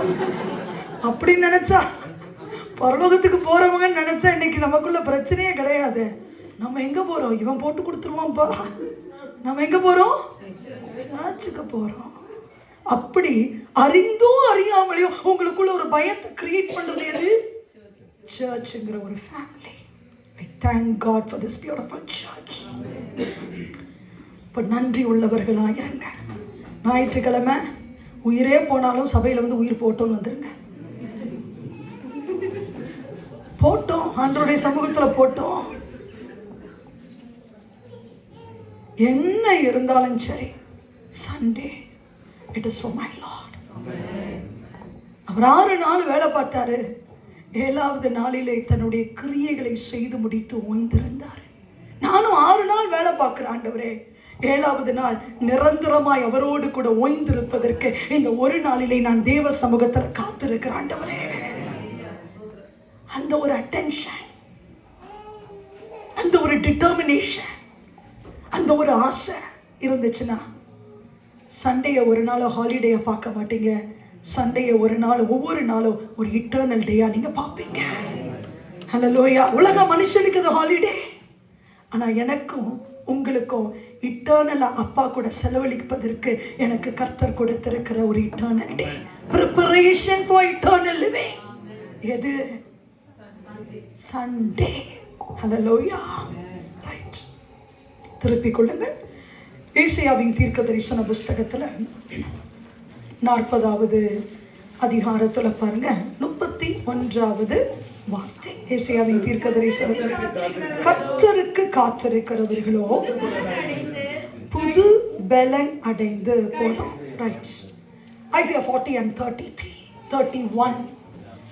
அப்படின்னு நினச்சா, பரலோகத்துக்கு போகிறவங்க நினச்சா இன்னைக்கு நமக்குள்ள பிரச்சனையே கிடையாது. நம்ம எங்கே போகிறோம்? இவன் போட்டு கொடுத்துருவான்ப்பா. நம்ம எங்கே போகிறோம்? சர்ச்சுக்கு போகிறோம். அப்படி அறிந்தும் அறியாமலையும் உங்களுக்குள்ள ஒரு பயத்தை கிரியேட் பண்ணுறது எது? சர்ச்சுங்கிற ஒரு family. I thank God for this beautiful church. இப்போ நன்றி உள்ளவர்களாக இருங்க. ஞாயிற்றுக்கிழமை உயிரே போனாலும் சபையில் வந்து உயிர் போட்டோன்னு வந்துருங்க. போட்டோம், ஆண்டவருடைய சமூகத்தில் போட்டோம். என்ன இருந்தாலும் சரி, Sunday it is for my lord. அவர் 6 நாள் வேலை பார்த்தாரு, 7வது நாளிலே தன்னுடைய கிரியைகளை செய்து முடித்து ஓய்ந்திருந்தார். நானும் 6 நாள் வேலை பார்க்கிறேன் ஆண்டவரே, 7வது நாள் நிரந்தரமாய் அவரோடு கூட ஓய்ந்திருப்பதற்கு இந்த ஒரு நாளிலே நான் தேவ சமூகத்தில் காத்திருக்கிறேன் ஆண்டவரே. அந்த ஒரு அட்டென்ஷன், அந்த ஒரு டிட்டர்மினேஷன், அந்த ஒரு ஆசை இருந்துச்சுன்னா சண்டேயை ஒரு நாள் ஹாலிடேயை பார்க்க மாட்டீங்க. சண்டேயை ஒரு நாள், ஒவ்வொரு நாளும் ஒரு இட்டர்னல் டேயாக நீங்கள் பார்ப்பீங்க. ஹல்லேலூயா. உலக மனுஷனுக்கு இது ஹாலிடே, ஆனால் எனக்கும் உங்களுக்கும் இட்டர்னலாக அப்பா கூட செலவழிப்பதற்கு எனக்கு கர்த்தர் கொடுத்திருக்கிற ஒரு eternal day, preparation for eternal living. எது? சண்டே. ஹல்லேலூயா. ரைட், திருப்பிக் கொள்ளுங்கள். ஏசாயாவின் தீர்க்கதரிசன புஸ்தகத்தில் 40வது அதிகாரத்தில் பாருங்க, 31வது வார்த்தை. ஏசாயாவின் தீர்க்கதரிசனம், கர்த்தருக்கு காத்திருக்கிறவர்களோ புது பலன் அடைந்து போதும். Right. Isaiah 40 and 31.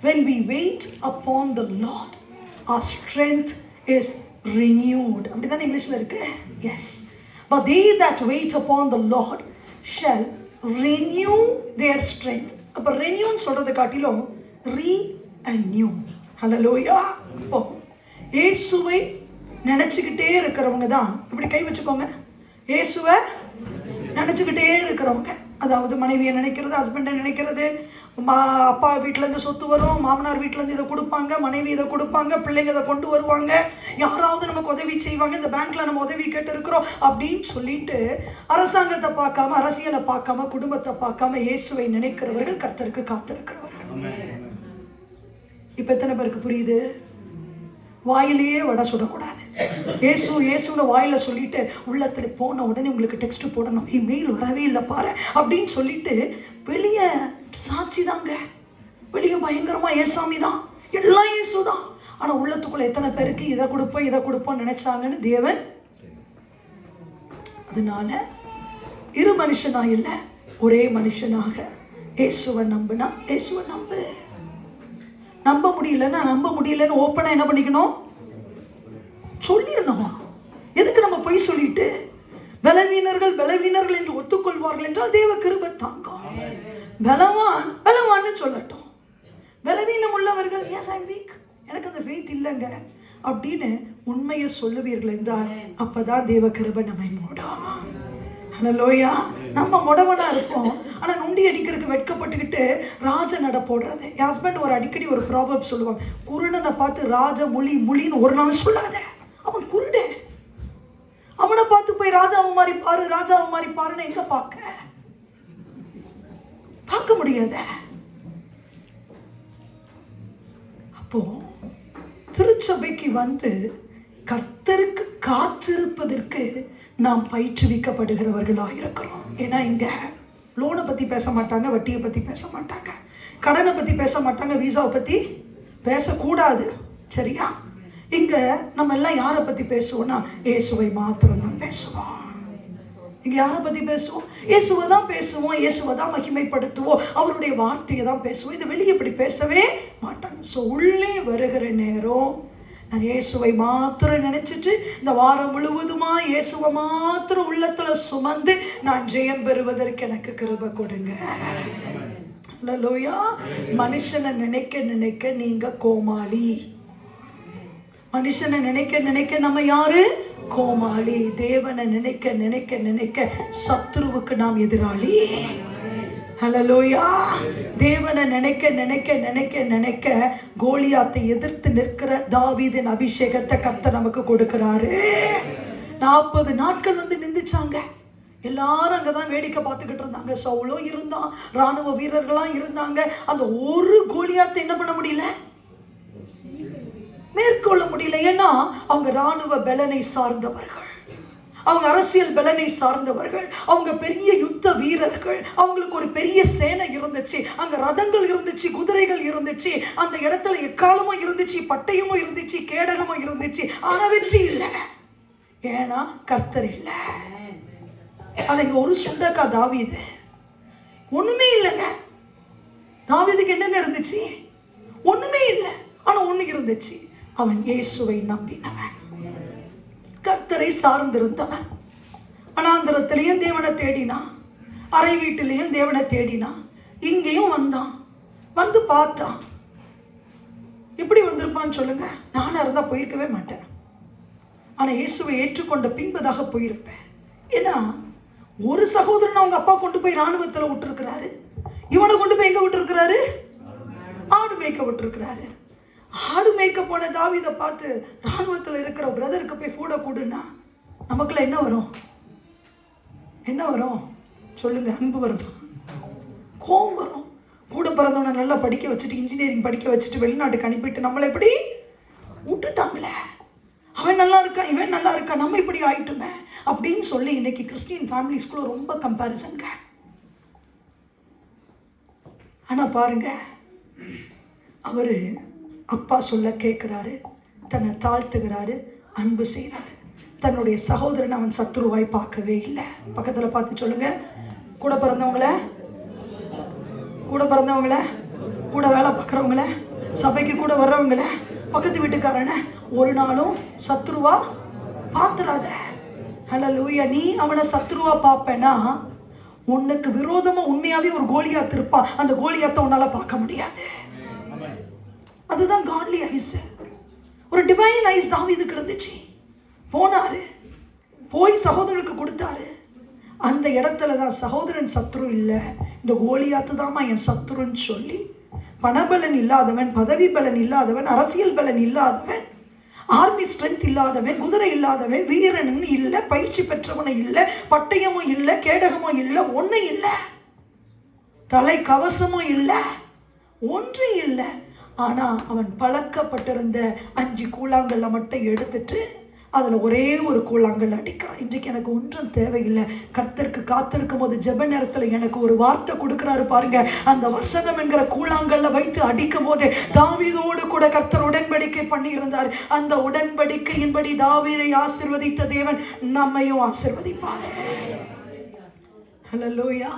When we wait upon the Lord, our strength is renewed. அப்படிதான் இங்கிலீஷ்ல இருக்கு. Yes. But they that wait upon the Lord shall renew their strength. அப்ப renew சொல்றது காட்டிலும் re and new. Hallelujah. இயேசுவை நினைச்சுக்கிட்டே இருக்கிறவங்க தான், இப்படி கை வச்சுக்கோங்க, இயேசுவை நினைச்சுக்கிட்டே இருக்கிறவங்க, அதாவது மனைவியை நினைக்கிறது, ஹஸ்பண்டை நினைக்கிறது, அப்பா வீட்டிலேருந்து சொத்து வரும், மாமனார் வீட்டிலேருந்து இதை கொடுப்பாங்க, மனைவி இதை கொடுப்பாங்க, பிள்ளைங்க இதை கொண்டு வருவாங்க, யாராவது நமக்கு உதவி செய்வாங்க, இந்த பேங்க்ல நம்ம உதவி கேட்டு இருக்கிறோம் அப்படின்னு சொல்லிட்டு அரசாங்கத்தை பார்க்காம, அரசியலை பார்க்காம, குடும்பத்தை பார்க்காம இயேசுவை நினைக்கிறவர்கள் கர்த்தருக்கு காத்திருக்கிறவர்கள். இப்ப எத்தனை பேருக்கு புரியுது? வாயிலேயே வடை சுடக்கூடாது. ஏசு ஏசுன்னு வாயில சொல்லிட்டு உள்ளத்துல போன உடனே உங்களுக்கு டெக்ஸ்ட் போடணும், இமெயில் வரவே இல்லை பாரு அப்படின்னு சொல்லிட்டு வெளியே சாட்சி தாங்க, வெளியே பயங்கரமா ஏசாமி தான், எல்லாம் ஏசு தான். ஆனா உள்ளத்துக்குள்ள எத்தனை பேருக்கு இதை கொடுப்போம் இதை கொடுப்போம் நினைச்சாங்கன்னு தேவன். அதனால இரு மனுஷனா இல்லை, ஒரே மனுஷனாக இயேசுவை நம்புனா, இயேசுவை நம்பு. நம்ப முடியலன்னு ஓப்பனா என்ன பண்ணிக்கணும்? சொல்லிடணும். எதுக்கு நம்ம போய் சொல்லிட்டு? பலவீனர்கள் என்று ஒத்துக்கொள்வார்கள் என்றால் தேவ கிருபை தாங்கும். பலவான்னு சொல்லட்டும். பலவீனம் உள்ளவர்கள் எஸ் ஐ வீக், எனக்கு அந்த ஃபெய்த் இல்லைங்க அப்படின்னு உண்மையை சொல்லுவீர்கள் என்றால் அப்பதான் தேவ கிருபை நம்மை மூடும். ஹல்லேலூயா. நம்ம முடவனா இருப்போம், ஆனா நுண்டி அடிக்கிறதுக்கு வெட்கப்பட்டுக்கிட்டு ராஜ நட போடுறது. என் ஹஸ்பண்ட் அடிக்கடி ஒரு ப்ராபர்ப் சொல்லுவாங்க, குருடனை பார்த்து ராஜ முழின்னு ஒரு நாள் சொல்லாத, அவன் குருட. அவனை பார்த்து போய் ராஜாவை மாதிரி பாருன்னு எங்க பார்க்க முடியாத. அப்போ திருச்சபைக்கு வந்து கர்த்தருக்கு காத்திருப்பதற்கு நாம் பயிற்றுவிக்கப்படுகிறவர்களாக இருக்கிறோம். ஏன்னா இங்க லோனை பத்தி பேச மாட்டாங்க, வட்டியை பத்தி பேச மாட்டாங்க, கடனை பத்தி பேச மாட்டாங்க, விசாவை பத்தி பேசக்கூடாது. சரியா? இங்க நம்ம எல்லாம் யாரை பத்தி பேசுவோம்னா இயேசுவை மாத்திரம் தான் பேசுவோம். இங்க யாரை பத்தி பேசுவோம்? இயேசுவை தான் பேசுவோம், இயேசுவை தான் மகிமைப்படுத்துவோம், அவருடைய வார்த்தையை தான் பேசுவோம். இது வெளியே இப்படி பேசவே மாட்டாங்க. ஸோ உள்ளே வருகிற நேரம் நான் இயேசுவை மாத்திரம் நினைச்சிட்டு இந்த வாரம் முழுவதுமா இயேசுவை மாத்திரம் உள்ளத்துல சுமந்து நான் ஜெயம் பெறுவதற்கு எனக்கு கிருபை கொடுங்க. ஹல்லேலூயா. மனுஷனை நினைக்க நீங்க கோமாளி. மனுஷனை நினைக்க நம்ம யாரு? கோமாளி. தேவனை நினைக்க சத்துருவுக்கு நாம் எதிராளி. ஹல்லேலூயா. தேவனை நினைக்க கோலியாத்தை எதிர்த்து நிற்கிற தாவீதின் அபிஷேகத்தை கர்த்தர் நமக்கு கொடுக்கிறாரு. 40 நாட்கள் வந்து நிந்துச்சாங்க. எல்லாரும் அங்கதான் வேடிக்கை பார்த்துக்கிட்டு இருந்தாங்க. சவுலும் இருந்தான், ராணுவ வீரர்களாம் இருந்தாங்க. அந்த ஒரு கோலியாத்தை என்ன பண்ண முடியல, மேற்கொள்ள முடியல. ஏன்னா அவங்க ராணுவ பலனை சார்ந்தவர்கள், அவங்க அரசியல் பலனை சார்ந்தவர்கள், அவங்க பெரிய யுத்த வீரர்கள், அவங்களுக்கு ஒரு பெரிய சேனை இருந்துச்சு, அங்க ரதங்கள் இருந்துச்சு, குதிரைகள் இருந்துச்சு, அந்த இடத்துல எக்காலமும் இருந்துச்சு, பட்டயமும் இருந்துச்சு, கேடகமும் இருந்துச்சு. ஆனா வெற்றி இல்லை. ஏன்னா கர்த்தர் இல்லை. அது இங்க ஒரு சுண்டக்கா தாவீது, ஒண்ணுமே இல்லைங்க. தாவீதுக்கு என்னங்க இருந்துச்சு? ஒண்ணுமே இல்லை. ஆனா ஒண்ணு இருந்துச்சு, அவன் இயேசுவை நம்பினவன், கர்த்தரை சார்ந்திருந்தவன். அனாந்தரத்திலையும் தேவனை தேடினான், அறை வீட்டிலையும் தேவனை தேடினான், இங்கேயும் வந்தான், வந்து பார்த்தான். எப்படி வந்திருப்பான்னு சொல்லுங்க? நானா இருந்தா போயிருக்கவே மாட்டேன். ஆனா இயேசுவை ஏற்றுக்கொண்ட பின்பதாக போயிருப்பேன். ஏன்னா ஒரு சகோதரன் அவங்க அப்பா கொண்டு போய் ராணுவத்துல விட்டுருக்கிறாரு, இவனை கொண்டு போய் எங்க விட்டுருக்கிறாரு? ஆடு மேய்க்க விட்டுருக்கிறாரு. ஆடு மேய்க்க போன தாவீதை பார்த்து ராணுவத்தில் இருக்கிற பிரதருக்கு போய் கூட கூடுனா நமக்குள்ள என்ன வரும்? என்ன வரும் சொல்லுங்க? அன்பு வரும், கோபம் வரும். கூட பிறந்தவனை நல்லா படிக்க வச்சுட்டு, இன்ஜினியரிங் படிக்க வச்சுட்டு வெளிநாட்டுக்கு அனுப்பிட்டு நம்மளை எப்படி விட்டுட்டாங்களே, அவன் நல்லா இருக்கான், இவன் நல்லா இருக்கான், நம்ம இப்படி ஆயிட்டுமே அப்படின்னு சொல்லி இன்னைக்கு கிறிஸ்டியன் ஃபேமிலிஸ்குள்ள ரொம்ப கம்பேரிசன்ங்க. ஆனா பாருங்க, அவரு அப்பா சொல்ல கேட்குறாரு, தன்னை தாழ்த்துகிறாரு, அன்பு செய்கிறாரு. தன்னுடைய சகோதரன் அவன் சத்துருவாய் பார்க்கவே இல்லை. பக்கத்தில் பார்த்து சொல்லுங்க, கூட பிறந்தவங்கள, கூட வேலை பார்க்குறவங்கள, சபைக்கு கூட வர்றவங்கள, பக்கத்து வீட்டுக்காரனை ஒரு நாளும் சத்ருவா பார்த்துறாத. ஹல்லேலூயா. நீ அவனை சத்ருவா பார்ப்பேன்னா உனக்கு விரோதமா உண்மையாவே ஒரு கோலியாத் இருப்பான், அந்த கோலியாத்தை உன்னால பார்க்க முடியாது. அதுதான் காட்லி ஐஸ். ஒரு டிவைன் ஐஸ் தாவீதுக்கு இருந்துச்சு. போனாரு, போய் சகோதரனுக்கு கொடுத்தாரு. அந்த இடத்துல தான் சகோதரன் சத்ரு இல்லை, இந்த கோலியாத்து தாமா என் சத்ருன்னு சொல்லி, பணபலன் இல்லாதவன், பதவி பலன் இல்லாதவன், அரசியல் பலன் இல்லாதவன், ஆர்மி ஸ்ட்ரென்த் இல்லாதவன், குதிரை இல்லாதவன், வீரன் இல்லை, பயிற்சி பெற்றவனும் இல்லை, பட்டயமும் இல்லை, கேடகமும் இல்லை, ஒன்றும் இல்லை, தலை கவசமும் இல்லை, ஒன்றும் இல்லை. ஆனால் அவன் பழக்கப்பட்டிருந்த 5 கூழாங்கல்ல மட்டும் எடுத்துட்டு அதில் ஒரே ஒரு கூழாங்கல் அடிக்கிறான். இன்றைக்கு எனக்கு ஒன்றும் தேவையில்லை, கர்த்தருக்கு காத்திருக்கும் போது ஜெப நேரத்தில் எனக்கு ஒரு வார்த்தை கொடுக்குறாரு பாருங்க. அந்த வசனம் என்கிற கூழாங்கல்ல வைத்து அடிக்கும் போது தாவீதோடு கூட கர்த்தர் உடன்படிக்கை பண்ணி இருந்தார். அந்த உடன்படிக்கையின்படி தாவீதை ஆசீர்வதித்த தேவன் நம்மையும் ஆசீர்வதிப்பார். ஹல்லேலூயா.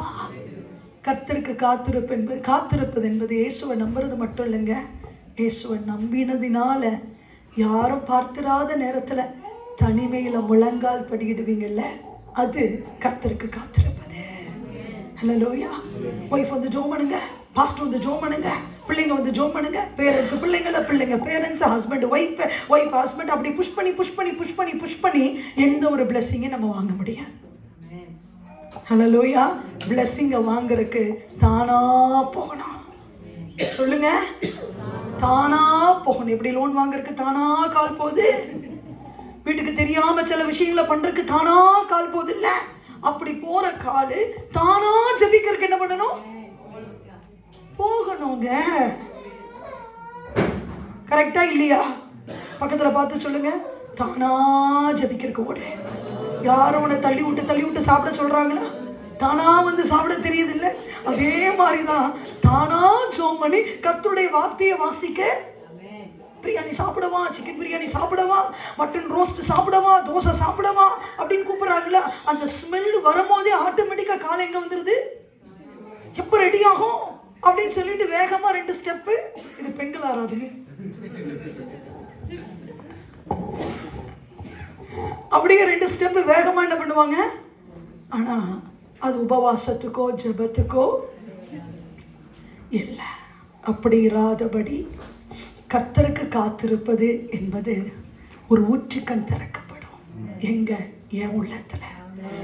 கர்த்தருக்கு காத்திருப்பது என்பது இயேசுவை நம்புறது மட்டும் இல்லைங்க, இயேசுவை நம்பினதினால யாரும் பார்த்திராத நேரத்தில் தனிமையில் முழங்கால் படியிடுவீங்கல்ல, அது கர்த்தருக்கு காத்திருப்பது. ஹல்லேலூயா. ஒய்ஃப் வந்து ஜோம் பண்ணுங்க, பாஸ்டர் வந்து ஜோம் பண்ணுங்க, பிள்ளைங்க வந்து ஜோம் பண்ணுங்க, பேரண்ட்ஸ் பிள்ளைங்கள, பிள்ளைங்க parents, husband wife, wife husband, அப்படி புஷ் பண்ணி எந்த ஒரு பிளெஸிங்கை நம்ம வாங்க முடியாது. ஹல்லேலூயா. பிளெஸிங்கை வாங்குறதுக்கு தானா போகணும். சொல்லுங்க, தானா போகணும். எப்படி லோன் வாங்குறதுக்கு தானா கால் போகுது, வீட்டுக்கு தெரியாம சில விஷயங்களை பண்றதுக்கு தானா கால் போகுது இல்ல, அப்படி போற காலு தானா ஜெபிக்கிறதுக்கு என்ன பண்ணணும்? போகணுங்க. கரெக்டா இல்லையா? பக்கத்துல பார்த்து சொல்லுங்க, தானா ஜெபிக்கிறதுக்கு ஓடு. யாரும் உன்னை தள்ளி விட்டு சாப்பிட சொல்றாங்களா? தானா வந்து சாப்பிட தெரியுது இல்லை? அதே மாதிரிதான் தானா ஜெபம் பண்ணி கர்த்தருடைய வார்த்தையை வாசிக்க. பிரியாணி சாப்பிடவா, சிக்கன் பிரியாணி சாப்பிடவா, மட்டன் ரோஸ்ட் சாப்பிடவா, தோசை சாப்பிடவா அப்படின்னு கூப்பிடுறாங்களா? அந்த ஸ்மெல் வரும்போதே ஆட்டோமேட்டிக்கா காலை எங்க வந்துருது, எப்ப ரெடி ஆகும் அப்படின்னு சொல்லிட்டு வேகமா 2 ஸ்டெப்பு. இது பெண்கள் ஆராதனை. அப்படியே 2 ஸ்டெப்பு வேகமா என்ன பண்ணுவாங்க? ஆனா அது உபவாசத்துக்கோ ஜெபத்துக்கோ இல்லை. அப்படி இராதபடி கர்த்தருக்கு காத்திருப்பது என்பது ஒரு ஊற்றுக்கண் திறக்கப்படும். எங்க? என் உள்ளத்துல.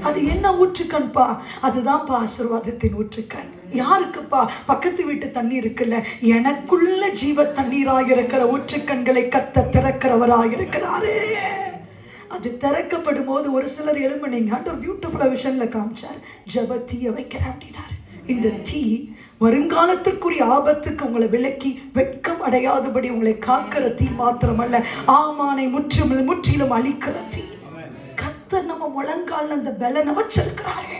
அது என்ன ஊற்றுக்கண்பா? அதுதான்ப்பா ஆசீர்வாதத்தின் ஊற்றுக்கண். யாருக்குப்பா? பக்கத்து வீட்டு தண்ணி இருக்குல்ல, எனக்குள்ள ஜீவ தண்ணீராக இருக்கிற ஊற்றுக்கண்களை கர்த்தர் திறக்கிறவராக இருக்கிறாரே. அது திறக்கப்படும் போது ஒரு சிலர் எழும்புனீங்க. ஒரு பியூட்டிஃபுல்லா விஷன்ல காமிச்சார், ஜெப தீய வைக்கிறேன் அப்படின்னாரு. இந்த தீ வருங்காலத்திற்குரிய ஆபத்துக்கு உங்களை விலக்கி வெட்கம் அடையாதபடி உங்களை காக்கிற தீ மாத்திரமல்ல, ஆமானை முற்றிலும் அழிக்கிற தீ. கர்த்தர் நம்ம முழங்கால் அந்த பலனை வச்சிருக்கிறாரு.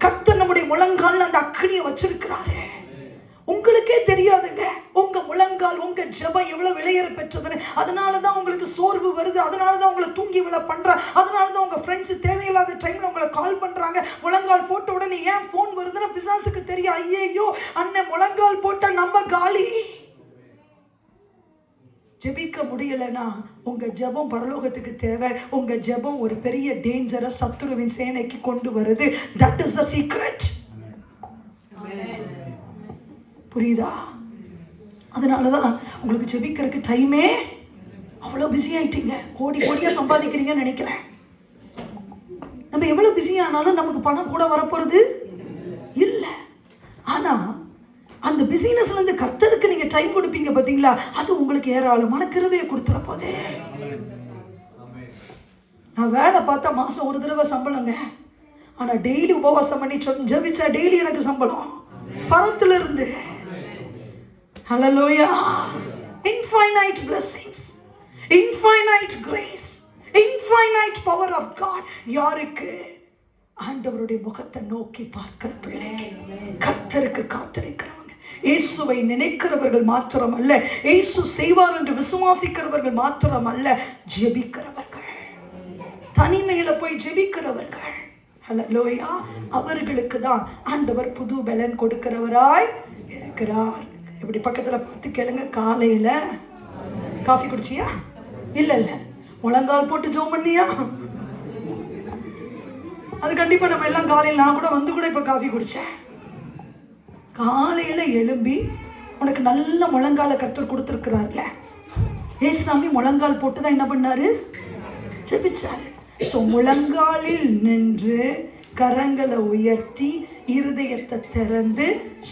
கர்த்தர் நம்முடைய முழங்கால் அந்த அக்னியை வச்சிருக்கிறாரு. உங்களுக்கே தெரியாதுங்க உங்க முழங்கால், உங்க ஜெபம் எவ்வளவு விலையேற பெற்றதுன்னு. அதனாலதான் உங்களுக்கு சோர்வு வருது, அதனாலதான் உங்களை தூங்கி விழ பண்ற, அதனாலதான் உங்க ஃப்ரெண்ட்ஸ் தேவையில்லாத டைம்ல உங்களை கால் பண்றாங்க. முழங்கால் போட்ட உடனே ஏன் போன் வருதுன்னு பிசாசுக்கு தெரியும். ஐயோ அண்ணன் முழங்கால் போட்ட நம்ம காலி. ஜெபிக்க முடியலன்னா உங்க ஜெபம் பரலோகத்துக்கு தேவை. உங்க ஜெபம் ஒரு பெரிய டேஞ்சரை சத்துருவின் சேனைக்கு கொண்டு வருது. That is the secret. புரியுதா? அதனாலதான் உங்களுக்கு ஜெபிக்கிறதுக்கு டைமே அவ்வளோ பிஸி ஆயிட்டீங்க. கோடியா சம்பாதிக்கிறீங்கன்னு நினைக்கிறேன். நம்ம எவ்வளவு பிஸி ஆனாலும் நமக்கு பணம் கூட வரப்போறது இல்லை. ஆனா அந்த பிசினஸ்ல இருந்து கர்த்தருக்கு நீங்க டைம் கொடுப்பீங்க பாத்தீங்களா, அது உங்களுக்கு ஏராளமான கிருபையை கொடுத்துற போதே. நான் வேலை பார்த்தா மாசம் ஒரு தடவை சம்பளங்க. ஆனா டெய்லி உபவாசம் பண்ணி ஜெபிச்சா டெய்லி எனக்கு சம்பளம் பரத்துல இருந்து. Hallelujah. Infinite blessings, infinite grace, infinite power of God. யாருக்கு? ஆண்டவருடைய முகத்தை நோக்கி பார்க்கிற பிள்ளைங்க, கர்த்தருக்கு காத்திருக்கிறவங்க, இயேசுவை நினைக்கிறவர்கள் மாத்திரம் அல்ல, இயேசு செய்வார் என்று விசுவாசிக்கிறவர்கள் மாத்திரம் அல்ல, ஜெபிக்கிறவர்கள், தனிமையில போய் ஜெபிக்கிறவர்கள். ஹல்லேலூயா. அவர்களுக்கு தான் ஆண்டவர் புது பலன் கொடுக்கிறவராய் இருக்கிறார். இப்படி பக்கத்துல பார்த்து கேளுங்க, காலையில காஃபி குடிச்சியா? இல்ல முழங்கால் போட்டு ஜெபம் பண்ணியா? அது கண்டிப்பா நம்ம எல்லாம் காலையில், நான் கூட வந்து கூட இப்ப காஃபி குடிச்சேன். காலையில எழும்பி உனக்கு நல்ல முழங்கால கர்த்தர் கொடுத்துருக்கிறார்ல, ஏசாமி முழங்கால் போட்டு தான் என்ன பண்ணாரு? ஜெபிச்சாரு. ஸோ முழங்காலில் நின்று கரங்களை உயர்த்தி இருதயத்தை திறந்து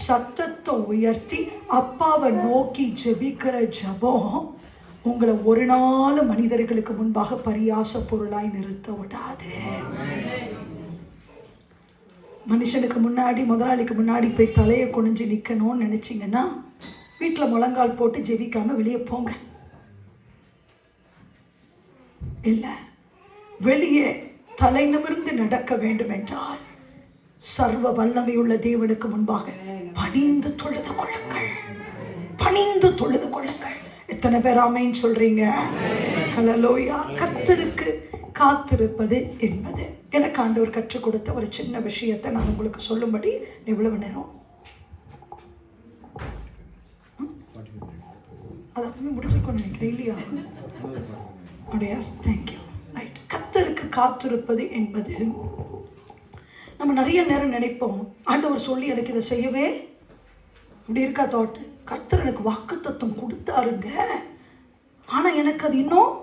சத்தத்தை உயர்த்தி அப்பாவை நோக்கி ஜெபிக்கிற ஜெபம் உங்களை ஒரு நாள் மனிதர்களுக்கு முன்பாக பரியாச பொருளாய் நிறுத்த விடாது. மனுஷனுக்கு முன்னாடி, முதலாளிக்கு முன்னாடி போய் தலையை குனிஞ்சு நிற்கணும்னு நினைச்சிங்கன்னா வீட்டில் முழங்கால் போட்டு ஜெபிக்காம வெளியே போங்க. இல்லை, வெளியே தலை நிமிர்ந்து நடக்க வேண்டும் என்றால் சர்வ வல்லமையுள்ள தேவனுக்கு முன்பாக பணிந்து தொழுது கொள்ளுங்கள். பணிந்து தொழுது கொள்ளுங்கள். எத்தனை பேர் ஆமென் சொல்றீங்க? ஹல்லேலூயா. கர்த்தருக்கு காத்திருப்பது என்பது எனக்கு ஆண்டவர் கற்றுக் கொடுத்த ஒரு சின்ன விஷயத்தை நான் உங்களுக்கு சொல்லும்படி எவ்வளவு நேரம் அதை முடிச்சுக்கணும் நினைக்கிறேன் இல்லையா? அப்படியா? தேங்க்யூ. ரைட். கர்த்தருக்கு காத்திருப்பது என்பது நம்ம நிறைய நேரம் நினைப்போம், ஆண்டவர் சொல்லி எனக்கு இதை செய்யவே அப்படி இருக்கா தாட். கர்த்தர் எனக்கு வாக்குத்தத்தம் கொடுத்தாருங்க, ஆனால் எனக்கு அது இன்னும்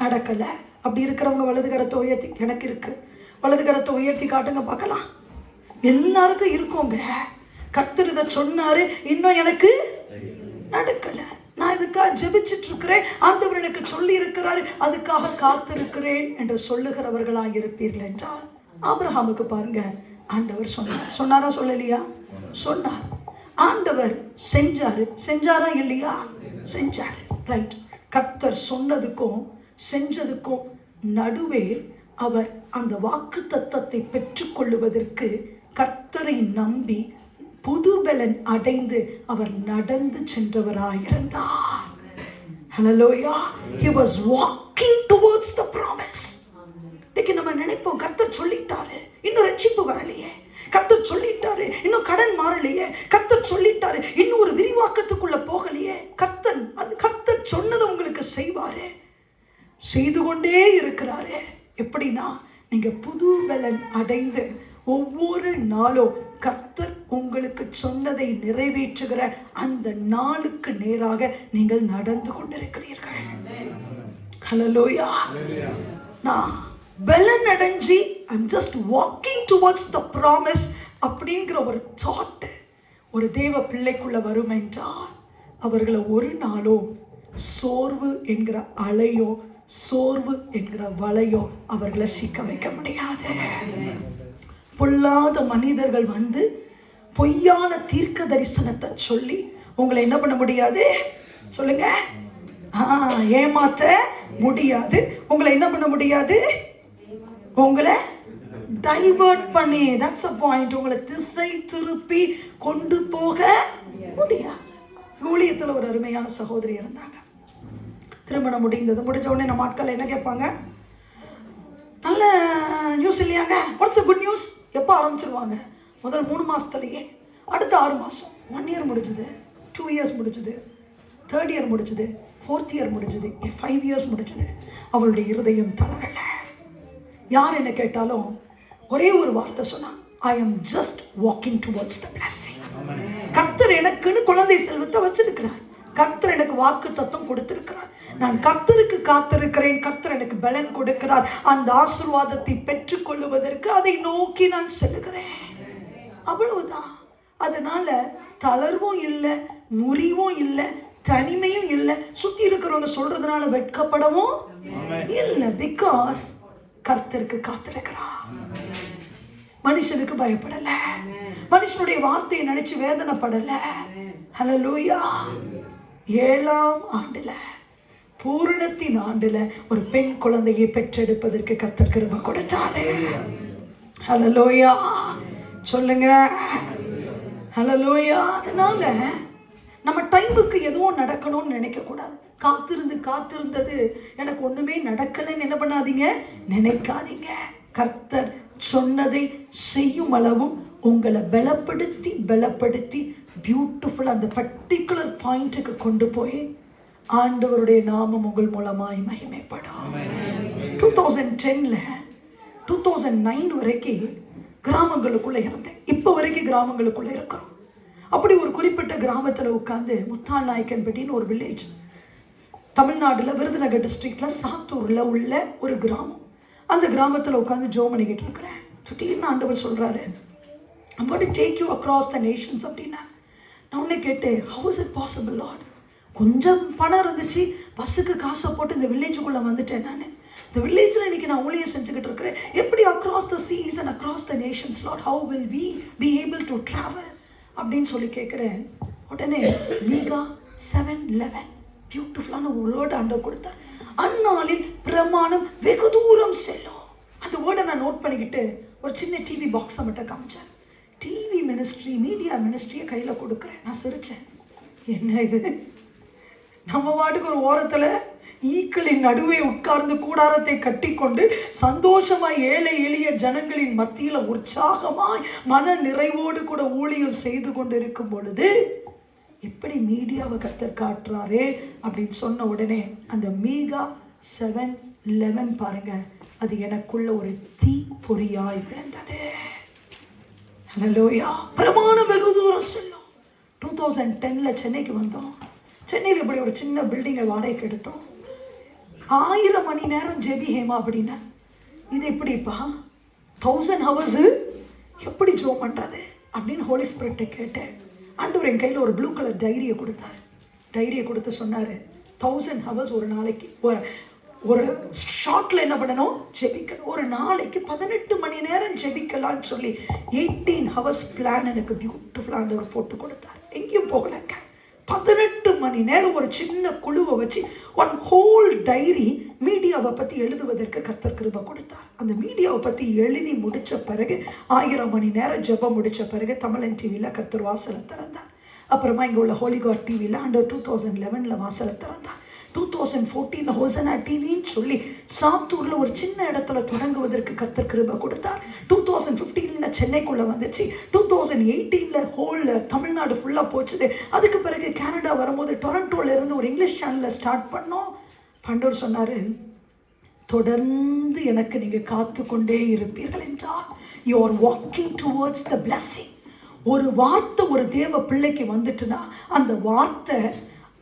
நடக்கலை. அப்படி இருக்கிறவங்க வலது கரத்தை உயர்த்தி, எனக்கு இருக்கு, வலது கரத்தை உயர்த்தி காட்டுங்க பார்க்கலாம். எல்லாருக்கும் இருக்கோங்க. கர்த்தர் இதை சொன்னாரு, இன்னும் எனக்கு நடக்கலை. நான் இதுக்காக ஜெபிச்சுட்டு இருக்கிறேன், ஆண்டவர் எனக்கு சொல்லி இருக்கிறாரு, அதுக்காக காத்திருக்கிறேன் என்று சொல்லுகிறவர்களாக இருப்பீர்கள் என்றால் ஆபிரகாமுக்கு பாருங்க, ஆண்டவர் சொன்னாரா சொல்லலையா? சொன்னார். ஆண்டவர் செஞ்சாரா இல்லையா? செஞ்சாரு. ரைட். கர்த்தர் சொன்னதுக்கும் செஞ்சதுக்கும் நடுவே அவர் அந்த வாக்கு தத்தத்தை பெற்றுக்கொள்ளுவதற்கு கர்த்தரை நம்பி புதுபலன் அடைந்து அவர் நடந்து சென்றவராயிருந்தார். Hallelujah. He was walking towards the promise. இன்னைக்கு நம்ம நினைப்போம், கர்த்தர் சொல்லிட்டாரு, இன்னும் ரட்சிப்பு வரலையே, கர்த்தர் சொல்லிட்டாரு, இன்னும் கடன் மாறலையே, கர்த்தர் சொல்லிட்டாரு, இன்னும் ஒரு விரிவாக்கத்துக்குள்ள போகலையே. கர்த்தர் சொன்னதை உங்களுக்கு செய்வாரு, செய்து கொண்டே இருக்கிறாரு. எப்படின்னா, நீங்க புது பலன் அடைந்து ஒவ்வொரு நாளும் கர்த்தர் உங்களுக்கு சொன்னதை நிறைவேற்றுகிற அந்த நாளுக்கு நேராக நீங்கள் நடந்து கொண்டிருக்கிறீர்கள். ஹல்லேலூயா. நான் பலன் அடைஞ்சி I'm just walking towards the promise அப்படிங்கிற ஒரு தாட் ஒரு தேவ பிள்ளைக்குள்ள வரும் என்றால் அவர்களை ஒரு நாளோ சோர்வு என்கிற அலையோ சோர்வு என்கிற வலையோ அவர்களை சிக்க வைக்க முடியாது. பொல்லாத மனிதர்கள் வந்து பொய்யான தீர்க்க தரிசனத்தை சொல்லி உங்களை என்ன பண்ண முடியாது? சொல்லுங்க. ஏமாற்ற முடியாது. உங்களை என்ன பண்ண முடியாது? உங்களை டைவர்ட் பண்ணி, தட்ஸ் a point, உங்களை திசை திருப்பி கொண்டு போக முடியாது. ஊழியத்தில் ஒரு அருமையான சகோதரி இருந்தாங்க. திருமணம் முடிஞ்ச உடனே நம்ம ஆட்கள் என்ன கேட்பாங்க? நல்ல நியூஸ் இல்லையாங்க, வாட்ஸ் a குட் நியூஸ்? எப்போ ஆரம்பிச்சிருவாங்க? முதல் 3 மாதத்துலேயே, அடுத்த 6 மாதம், 1 year முடிஞ்சுது, 2 years முடிஞ்சுது, 3rd year முடிஞ்சுது, 4th year முடிஞ்சுது, 5 years முடிஞ்சுது. அவளுடைய இருதயம் தளரலை. யார் என்ன கேட்டாலும் ஒரே ஒரு வார்த்தை சொன்னான், I am just walking towards the blessing. கர்த்தர் எனக்குன்னு குழந்தை செல்வத்தை வச்சிருக்கிறார், கர்த்தர் எனக்கு வாக்கு தத்தம் கொடுத்திருக்கிறார், நான் கர்த்தருக்கு காத்திருக்கிறேன், கர்த்தர் எனக்கு பலன் கொடுக்கிறார், அந்த ஆசீர்வாதத்தை பெற்றுக் கொள்ளுவதற்கு அதை நோக்கி நான் செல்லுகிறேன். அவ்வளவுதான். அதனால தளர்வும் இல்லை, முறிவும் இல்லை, தனிமையும் இல்லை, சுத்தி இருக்கிறவங்க சொல்றதுனால வெட்கப்படவும் இல்லை. பிகாஸ் கர்த்தருக்கு காத்திருக்கிறார். மனுஷனுக்கு பயப்படல, மனுஷனுடைய வார்த்தையை நினைச்சு வேதனைப்படல. ஹல்லேலூயா. 7ஆம் ஆண்டுல, பூரணத்தின் ஆண்டுல ஒரு பெண் குழந்தையை பெற்றெடுப்பதற்கு கர்த்தர் கிருபை கொடுத்தாரு. ஹல்லேலூயா. சொல்லுங்க. ஹல்லேலூயா. அதனால நம்ம டைமுக்கு எதுவும் நடக்கணும்னு நினைக்க கூடாது. காத்திருந்தது எனக்கு ஒண்ணுமே நடக்கலைன்னு என்ன பண்ணாதீங்க, நினைக்காதீங்க. கர்த்தர் சொன்னதை செய்யும் அளவும் உங்களை பலப்படுத்தி பியூட்டிஃபுல் அந்த பர்டிகுலர் பாயிண்ட்டுக்கு கொண்டு போய் ஆண்டவருடைய நாமம் உங்கள் மூலமாய் மகிமைப்படும். 2010ல 2009 வரைக்கும் கிராமங்களுக்குள்ள இருந்தேன். இப்போ வரைக்கும் கிராமங்களுக்குள்ள இருக்கிறோம். அப்படி ஒரு குறிப்பிட்ட கிராமத்தில் உட்காந்து முத்தால் நாயக்கன்பட்டின்னு ஒரு வில்லேஜ், தமிழ்நாட்டில் விருதுநகர் டிஸ்ட்ரிக்டில் சாத்தூரில் உள்ள ஒரு கிராமம். அந்த கிராமத்தில் உட்காந்து ஜோம் பண்ணிக்கிட்டு இருக்கிறேன். திடீர்னு ஆண்டவர் சொல்கிறாரு, I'm going to take you across the nations அப்படின்னா. நான் உடனே கேட்டேன், how is it possible Lord? கொஞ்சம் பணம் இருந்துச்சு, பஸ்ஸுக்கு காசை போட்டு இந்த வில்லேஜுக்குள்ளே வந்துட்டேன். நான் இந்த வில்லேஜில் இன்றைக்கி நான் ஊழியம் செஞ்சுக்கிட்டு இருக்கிறேன். எப்படி across the seas and across the nations Lord? How will we be able to travel? அப்படின்னு சொல்லி கேட்குறேன். உடனே மீகா 7:11 பியூட்டிஃபுல்லான ஒரு வேர்டு ஆண்டவர் கொடுத்தார். அந்நாளில் பிரமாணம் வெகு தூரம் செல்லும். அந்த வேர்டை நான் நோட் பண்ணிக்கிட்டு ஒரு சின்ன டிவி பாக்ஸை மட்டும் காமிச்சேன். டிவி மினிஸ்ட்ரி, மீடியா மினிஸ்ட்ரியை கையில் கொடுக்குறேன். நான் சிரித்தேன், என்ன இது, நம்ம வாட்டுக்கு ஒரு ஓரத்தில் ஈக்களின் நடுவே உட்கார்ந்து கூடாரத்தை கட்டி கொண்டு சந்தோஷமாய் ஏழை எளிய ஜனங்களின் மத்தியில் உற்சாகமாய் மன நிறைவோடு கூட ஊழியம் செய்து கொண்டு இருக்கும் பொழுது இப்படி மீடியாவை கர்த்தர் காட்டுறாரே அப்படின்னு சொன்ன உடனே அந்த மீகா 7:11 பாருங்க, அது எனக்குள்ள ஒரு தீ பொறியாய் விழுந்தது. ஹல்லேலூயா. பிரமாணம் வெகு தூரம் செல்லும். 2010 சென்னைக்கு வந்தோம். சென்னையில் இப்படி ஒரு சின்ன பில்டிங்கை வாடகைக்கு எடுத்தோம். 1000 மணி நேரம் ஜெபி ஹேமா அப்படின்னா இது எப்படிப்பா 1000 hours எப்படி ஜோம் பண்ணுறது அப்படின்னு ஹோலி ஸ்பிரிட்டை கேட்டேன். ஆண்டவர் என் கையில் ஒரு ப்ளூ கலர் டைரியை கொடுத்தார். டைரியை கொடுத்து சொன்னார், 1000 hours ஒரு நாளைக்கு ஒரு ஷார்ட்டில் என்ன பண்ணணும், ஜெபிக்கணும். ஒரு நாளைக்கு 18 மணி நேரம் ஜெபிக்கலான்னு சொல்லி 18 hours பிளான் எனக்கு பியூட்டிஃபுல்லாக ஆண்டவர் போட்டு கொடுத்தார். எங்கேயும் போகலைங்க. 18 மணி நேரம் ஒரு சின்ன குழுவை வச்சு ஒன் ஹோல் டைரி மீடியாவை பற்றி எழுதுவதற்கு கர்த்தர் கிருபை கொடுத்தார். அந்த மீடியாவை பற்றி எழுதி முடித்த பிறகு 1000 மணி நேரம் ஜெபம் முடித்த பிறகு தமிழன் டிவியில் கர்த்தர் வாசலை திறந்தார். அப்புறமா இங்கே உள்ள ஹோலி காட் டிவியில் அண்டர் 2011 வாசலை திறந்தார். 2014 ஹோசனா டிவின்னு சொல்லி சாத்தூரில் ஒரு சின்ன இடத்துல தொடங்குவதற்கு கர்த்தர் கிருபை கொடுத்தார். 2015 சென்னைக்குள்ளே வந்துச்சு. 2018 ஹோல் தமிழ்நாடு ஃபுல்லாக போச்சுது. அதுக்கு பிறகு கனடா வரும்போது டொரண்டோவில் இருந்து ஒரு இங்கிலீஷ் சேனலில் ஸ்டார்ட் பண்ணோம். பண்டோர் சொன்னார், தொடர்ந்து எனக்கு நீங்கள் காத்து கொண்டே இருப்பீர்கள் என்றால் you are walking towards the blessing. ஒரு வார்த்தை ஒரு தேவ பிள்ளைக்கு வந்துட்டுனா அந்த வார்த்தை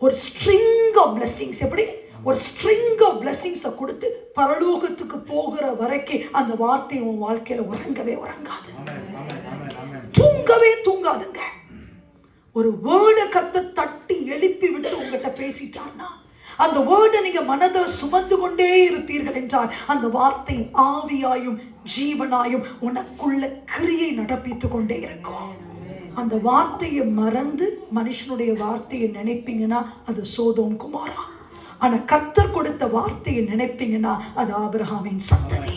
ஒரு ஸ்ட்ரிங் ஆஃப் பிளெஸிங்ஸ், எப்படி ஒரு ஸ்ட்ரிங் ஆஃப் பிளெஸிங்ஸை கொடுத்து பரலோகத்துக்கு போகிற வரைக்கும் அந்த வார்த்தை உன் வாழ்க்கையில் உறங்கவே உறங்காது, தூங்கவே தூங்காதுங்க. ஒரு வேர்டை கர்த்தர் தட்டி எழுப்பி விட்டு உங்ககிட்ட பேசிட்டான்னா அந்த வேர்டை நீங்க மனதில் சுமந்து கொண்டே இருப்பீர்கள் என்றால் அந்த வார்த்தை ஆவியாயும் ஜீவனாயும் உனக்குள்ள கிரியை நடப்பித்து கொண்டே இருக்கும். அந்த வார்த்தையை மறந்து மனுஷனுடைய வார்த்தையை நினைப்பீங்கன்னா அது சோதோம் குமாரா. ஆனா கர்த்தர் கொடுத்த வார்த்தையை நினைப்பீங்கன்னா அது ஆபிரகாமின் சந்ததி.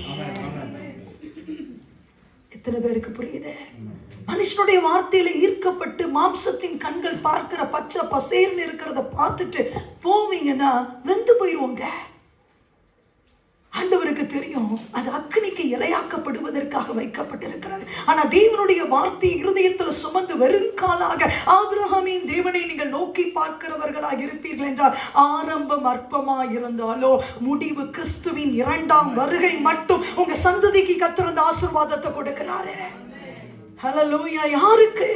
எத்தனை பேருக்கு புரியுது? மனுஷனுடைய வார்த்தையில ஈர்க்கப்பட்டு மாம்சத்தின் கண்கள் பார்க்கிற பச்சை பசேர்னு இருக்கிறத பார்த்துட்டு போவீங்கன்னா வெந்து போயிருவோங்க. ஆண்டவருக்கு தெரியும் அது அக்னிக்கு இரையாக்கப்படுவதற்காக வைக்கப்பட்டிருக்கிறது. ஆனா தேவனுடைய வார்த்தை இருதயத்தில் சுமந்து வெறுங்காலாக ஆபிரகாமின் தேவனை நீங்கள் நோக்கி பார்க்கிறவர்களாக இருப்பீர்கள் என்றால் ஆரம்பம் அற்பமாய் இருந்தாலோ முடிவு கிறிஸ்துவின் 2ஆம் வருகை மட்டும் உங்க சந்ததிக்கு கர்த்தர் அந்த ஆசீர்வாதத்தை கொடுக்கிறாரு. ஹல்லேலூயா. யாருக்கு?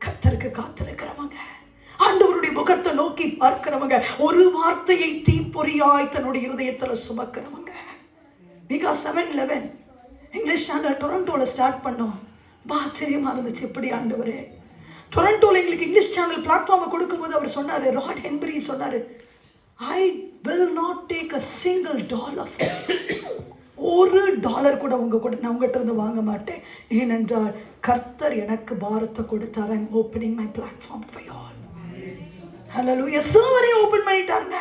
கர்த்தருக்கு காத்திருக்கிறவங்க, ஆண்டவருடைய முகத்தை நோக்கி பார்க்கிறவங்க, ஒரு வார்த்தையை தீப்பொறியாய் தன்னுடைய இருதயத்துல சுமக்கிறவங்க. மீகா 7:11 இங்கிலீஷ் சேனல் டொரண்டோல ஸ்டார்ட் பண்ணோம். ஆச்சரியமா இருந்துச்சு. எப்படி ஆண்டவரே, டொரண்டோல எங்களுக்கு இங்கிலீஷ் சேனல் பிளாட்ஃபார்மை கொடுக்கும்போது அவர் சொன்னாரு, ராட் ஹென்பரி சொன்னாரு, I will not take a single dollar. $1 கூட நான் உங்ககிட்ட இருந்து வாங்க மாட்டேன். ஏனென்றால் கர்த்தர் எனக்கு பாரத்தை கொடுத்தார். I'm opening my platform for you all. ஹல்லேலூயா. சர்வரை ஓபன் பண்ணிட்டாங்க.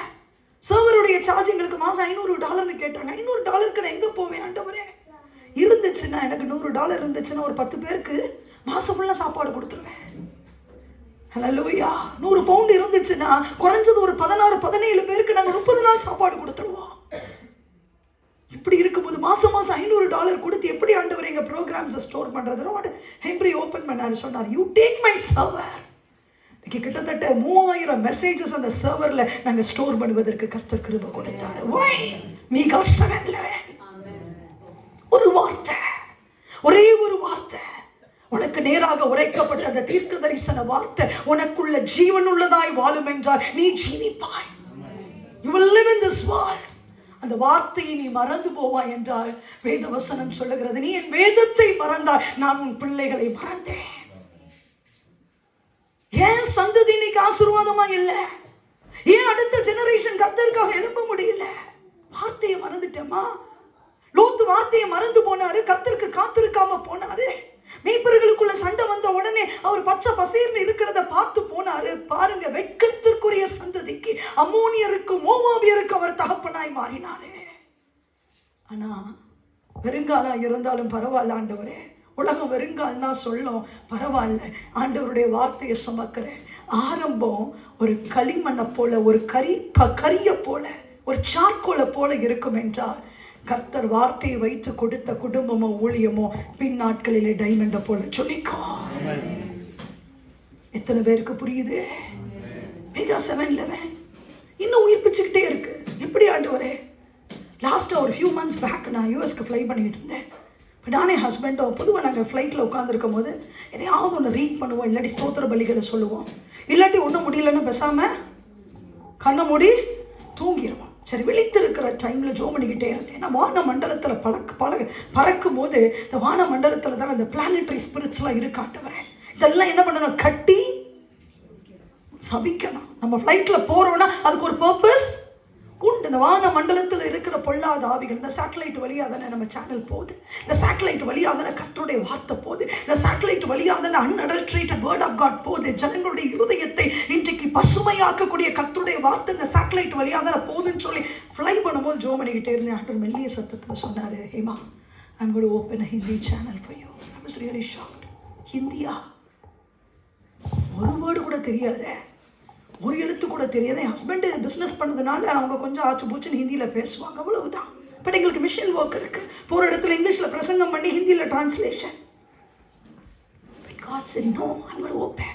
சர்வருடைய சார்ஜ் எங்களுக்கு மாதம் $500 கேட்டாங்க. $500 நான் எங்கே போவேன் ஆண்டவரே? இருந்துச்சுன்னா எனக்கு $100 இருந்துச்சுன்னா ஒரு 10 பேருக்கு மாதம் ஃபுல்லாக சாப்பாடு கொடுத்துருவேன். ஹல்லேலூயா. 100 பவுண்டு இருந்துச்சுன்னா குறைஞ்சது ஒரு 16-17 பேருக்கு நாங்கள் 30 நாள் சாப்பாடு கொடுத்துருவோம். இப்படி இருக்கும்போது மாதம் $500 கொடுத்து எப்படி ஆண்டவர் எங்கள் ப்ரோக்ராம்ஸை ஸ்டோர் பண்ணுறது? ஹென்றி ஓப்பன் பண்ணாரு, சொன்னார், யூ டேக் மை சர்வர். கிட்டத்தட்ட 3000 மெசேஜஸ் அந்த சர்வர்ல நாங்க ஸ்டோர் பண்ணுவதற்கு கர்த்தர் கிருபை கொடுத்தார். மீகா 7:11 ஒரு வார்த்தை, ஒரே ஒரு வார்த்தை உனக்கு நேராக உரைக்கப்பட்ட அந்த தீர்க்க தரிசன வார்த்தை உனக்குள்ள ஜீவன் உள்ளதாய் வாழும் என்றால் நீ ஜீவிப்பாய். You will live in this world. அந்த வார்த்தையை நீ மறந்து போவாய் என்றால் வேத வசனம் சொல்லுகிறது, நீ என் வேதத்தை மறந்தாய், நான் உன் பிள்ளைகளை மறந்தேன். ஏன் சந்ததி இன்னைக்கு ஆசீர்வாதமா இல்ல? ஏன் அடுத்த ஜெனரேஷன் கர்த்தருக்காக எழும்ப முடியல? வார்த்தையை மறந்துட்டேமா? லோத்து வார்த்தையை மறந்து போனாரு, கர்த்தருக்கு காத்திருக்காம போனாரு. மேய்ப்பர்களுக்குள்ள சண்டை வந்த உடனே அவர் பச்சை பசேர்னு இருக்கிறத பார்த்து போனாரு. பாருங்க, வெட்கத்திற்குரிய சந்ததிக்கு, அம்மோனியருக்கு மோவாபியருக்கு அவர் தகப்பனாய் மாறினாரு. ஆனா வெறுங்காலா இருந்தாலும் பரவாயில்ல ஆண்டவரே, உலகம் வெறுங்கால்னா சொல்லும் பரவாயில்ல, ஆண்டவருடைய வார்த்தையை சுமக்கிறேன். ஆரம்பம் ஒரு களிமண்ணை போல, ஒரு கரிய போல, ஒரு சார்கோலை போல இருக்கும் என்றால், கர்த்தர் வார்த்தையை வைத்து கொடுத்த குடும்பமோ ஊழியமோ பின் நாட்களிலே டைமண்டை போல சொல்லிக்கும். எத்தனை பேருக்கு புரியுது? மேகா 711 இன்னும் உயிர்ப்பிச்சுக்கிட்டே இருக்கு. எப்படி ஆண்டவரே? லாஸ்ட்டாக ஒரு ஃபியூ மந்த்ஸ் பேக் நான் யூஎஸ்க்கு ஃப்ளை பண்ணிக்கிட்டு இருந்தேன். இப்போ நானே ஹஸ்பண்டோ பொதுவாக நாங்கள் ஃப்ளைட்டில் உட்காந்துருக்கும் போது எதையாவது ஒன்று ரீட் பண்ணுவோம், இல்லாட்டி ஸ்தோத்திர பலிகளை சொல்லுவோம், இல்லாட்டி ஒன்றும் முடியலன்னு பேசாமல் கண்ணை மூடி தூங்கிடுவோம். சரி, விழித்திருக்கிற டைமில் ஜோ பண்ணிக்கிட்டே இருந்தேன். ஏன்னா வான மண்டலத்தில் பறக்கும் போது இந்த வான மண்டலத்தில் தான் அந்த பிளானட்டரி ஸ்பிரிட்ஸ்லாம் இருக்காட்டவரேன். இதெல்லாம் என்ன பண்ணணும்? கட்டி சபிக்கணும். நம்ம ஃப்ளைட்டில் போகிறோன்னா அதுக்கு ஒரு பர்பஸ் உண்டு. இந்த வான மண்டலத்தில் இருக்கிற பொல்லாத ஆவிகள் இந்த சேட்டலைட் வழியாக தானே நம்ம சேனல் போகுது, இந்த சேட்டலைட் வழியாக தானே கர்த்தருடைய வார்த்தை போகுது, இந்த சேட்டலைட் வழியாக தானே அன்அடல்ட்ரேட்டட் வேர்ட் ஆஃப் காட் போகுது. ஜனங்களுடைய இருதயத்தை இன்றைக்கு பசுமையாக்கக்கூடிய கர்த்தருடைய வார்த்தை இந்த சேட்டலைட் வழியாக தானே போகுதுன்னு சொல்லி ஃப்ளை பண்ணும்போது ஜோ பண்ணிக்கிட்டே இருந்தேன். ஆண்டவர் மெல்லிய சத்தத்தில் சொன்னார், Hema, I'm going to open a Hindi channel for you. I was really shocked. ஹிந்தியா? ஒரு வேர்டு கூட தெரியாது, ஒரு எழுத்து கூட தெரியாது. என் ஹஸ்பண்டு பிஸ்னஸ் பண்ணதுனால அவங்க கொஞ்சம் ஆச்சு பூச்சுன்னு ஹிந்தியில் பேசுவாங்க, அவ்வளவுதான். பட் எங்களுக்கு மிஷன் ஒர்க் இருக்குது. போகிற இடத்துல இங்கிலீஷில் பிரசங்கம் பண்ணி ஹிந்தியில் translation. But God said no, I'm going to open.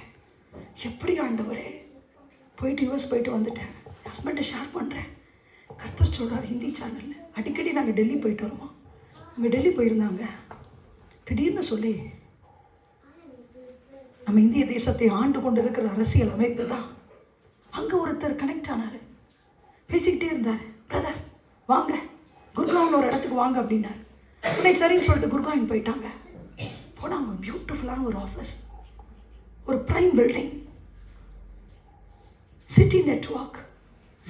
எப்படி ஆண்டவரே? போயிட்டு யூஎஸ் போயிட்டு வந்துட்டேன். ஹஸ்பண்டை ஷேர் பண்ணுறேன். கர்த்தர் சொல்கிறார், ஹிந்தி சேனலில் அடிக்கடி நாங்கள் டெல்லி போயிட்டு வருவோம். அவங்க டெல்லி போயிருந்தாங்க. திடீர்னு சொல்லி, நம்ம இந்திய தேசத்தை ஆண்டு கொண்டு இருக்கிற அரசியல் அமைப்பு தான். அங்கே ஒருத்தர் கனெக்ட் ஆனார், பேசிக்கிட்டே இருந்தார். பிரதர் வாங்க, குர்கான் ஒரு இடத்துக்கு வாங்க அப்படின்னார். உடனே சரின்னு சொல்லிட்டு குர்கான் போயிட்டாங்க. போனாங்க, பியூட்டிஃபுல்லான ஒரு ஆஃபீஸ், ஒரு prime building, city network,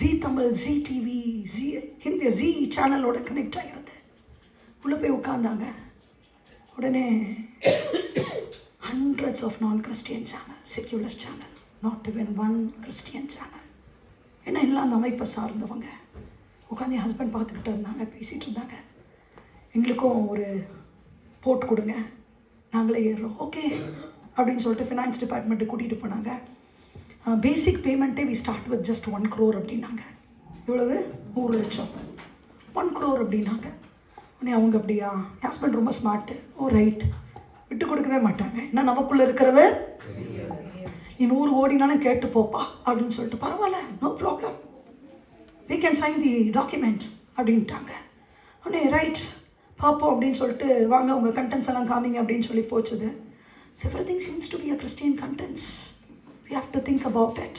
G Tamil, G TV, G Hindi, G சேனலோட கனெக்ட் ஆகிறது. உள்ளே போய் உட்கார்ந்தாங்க. உடனே hundreds of non-Christian channel, secular channel, not even one Christian channel. ஏன்னா எல்லாம் அந்த அமைப்பை சார்ந்தவங்க. உட்காந்து என் ஹஸ்பண்ட் பார்த்துக்கிட்டு இருந்தாங்க, பேசிகிட்டு இருந்தாங்க. எங்களுக்கும் ஒரு போட் கொடுங்க, நாங்களே ஏறுறோம். ஓகே அப்படின்னு சொல்லிட்டு ஃபினான்ஸ் டிபார்ட்மெண்ட்டு கூட்டிகிட்டு போனாங்க. பேசிக் பேமெண்ட்டே we start with just 1 crore அப்படின்னாங்க. இவ்வளவு 100 லட்சம், 1 crore அப்படின்னாங்க. உடனே அவங்க அப்படியா? என் ஹஸ்பண்ட் ரொம்ப ஸ்மார்ட்டு. ஓ ரைட், விட்டு கொடுக்கவே மாட்டாங்க. ஏன்னா நமக்குள்ளே இருக்கிறவர், நீ 100 கோடினாலும் கேட்டு போப்பா அப்படின்னு சொல்லிட்டு, பரவாயில்ல, no problem, we can sign the document அப்படின்ட்டாங்க. உடனே ரைட் பார்ப்போம் அப்படின்னு சொல்லிட்டு, வாங்க உங்கள் கண்டென்ட்ஸ் எல்லாம் காமிங்க அப்படின்னு சொல்லி போச்சுது. everything seems to be a Christian contents, we have to think about it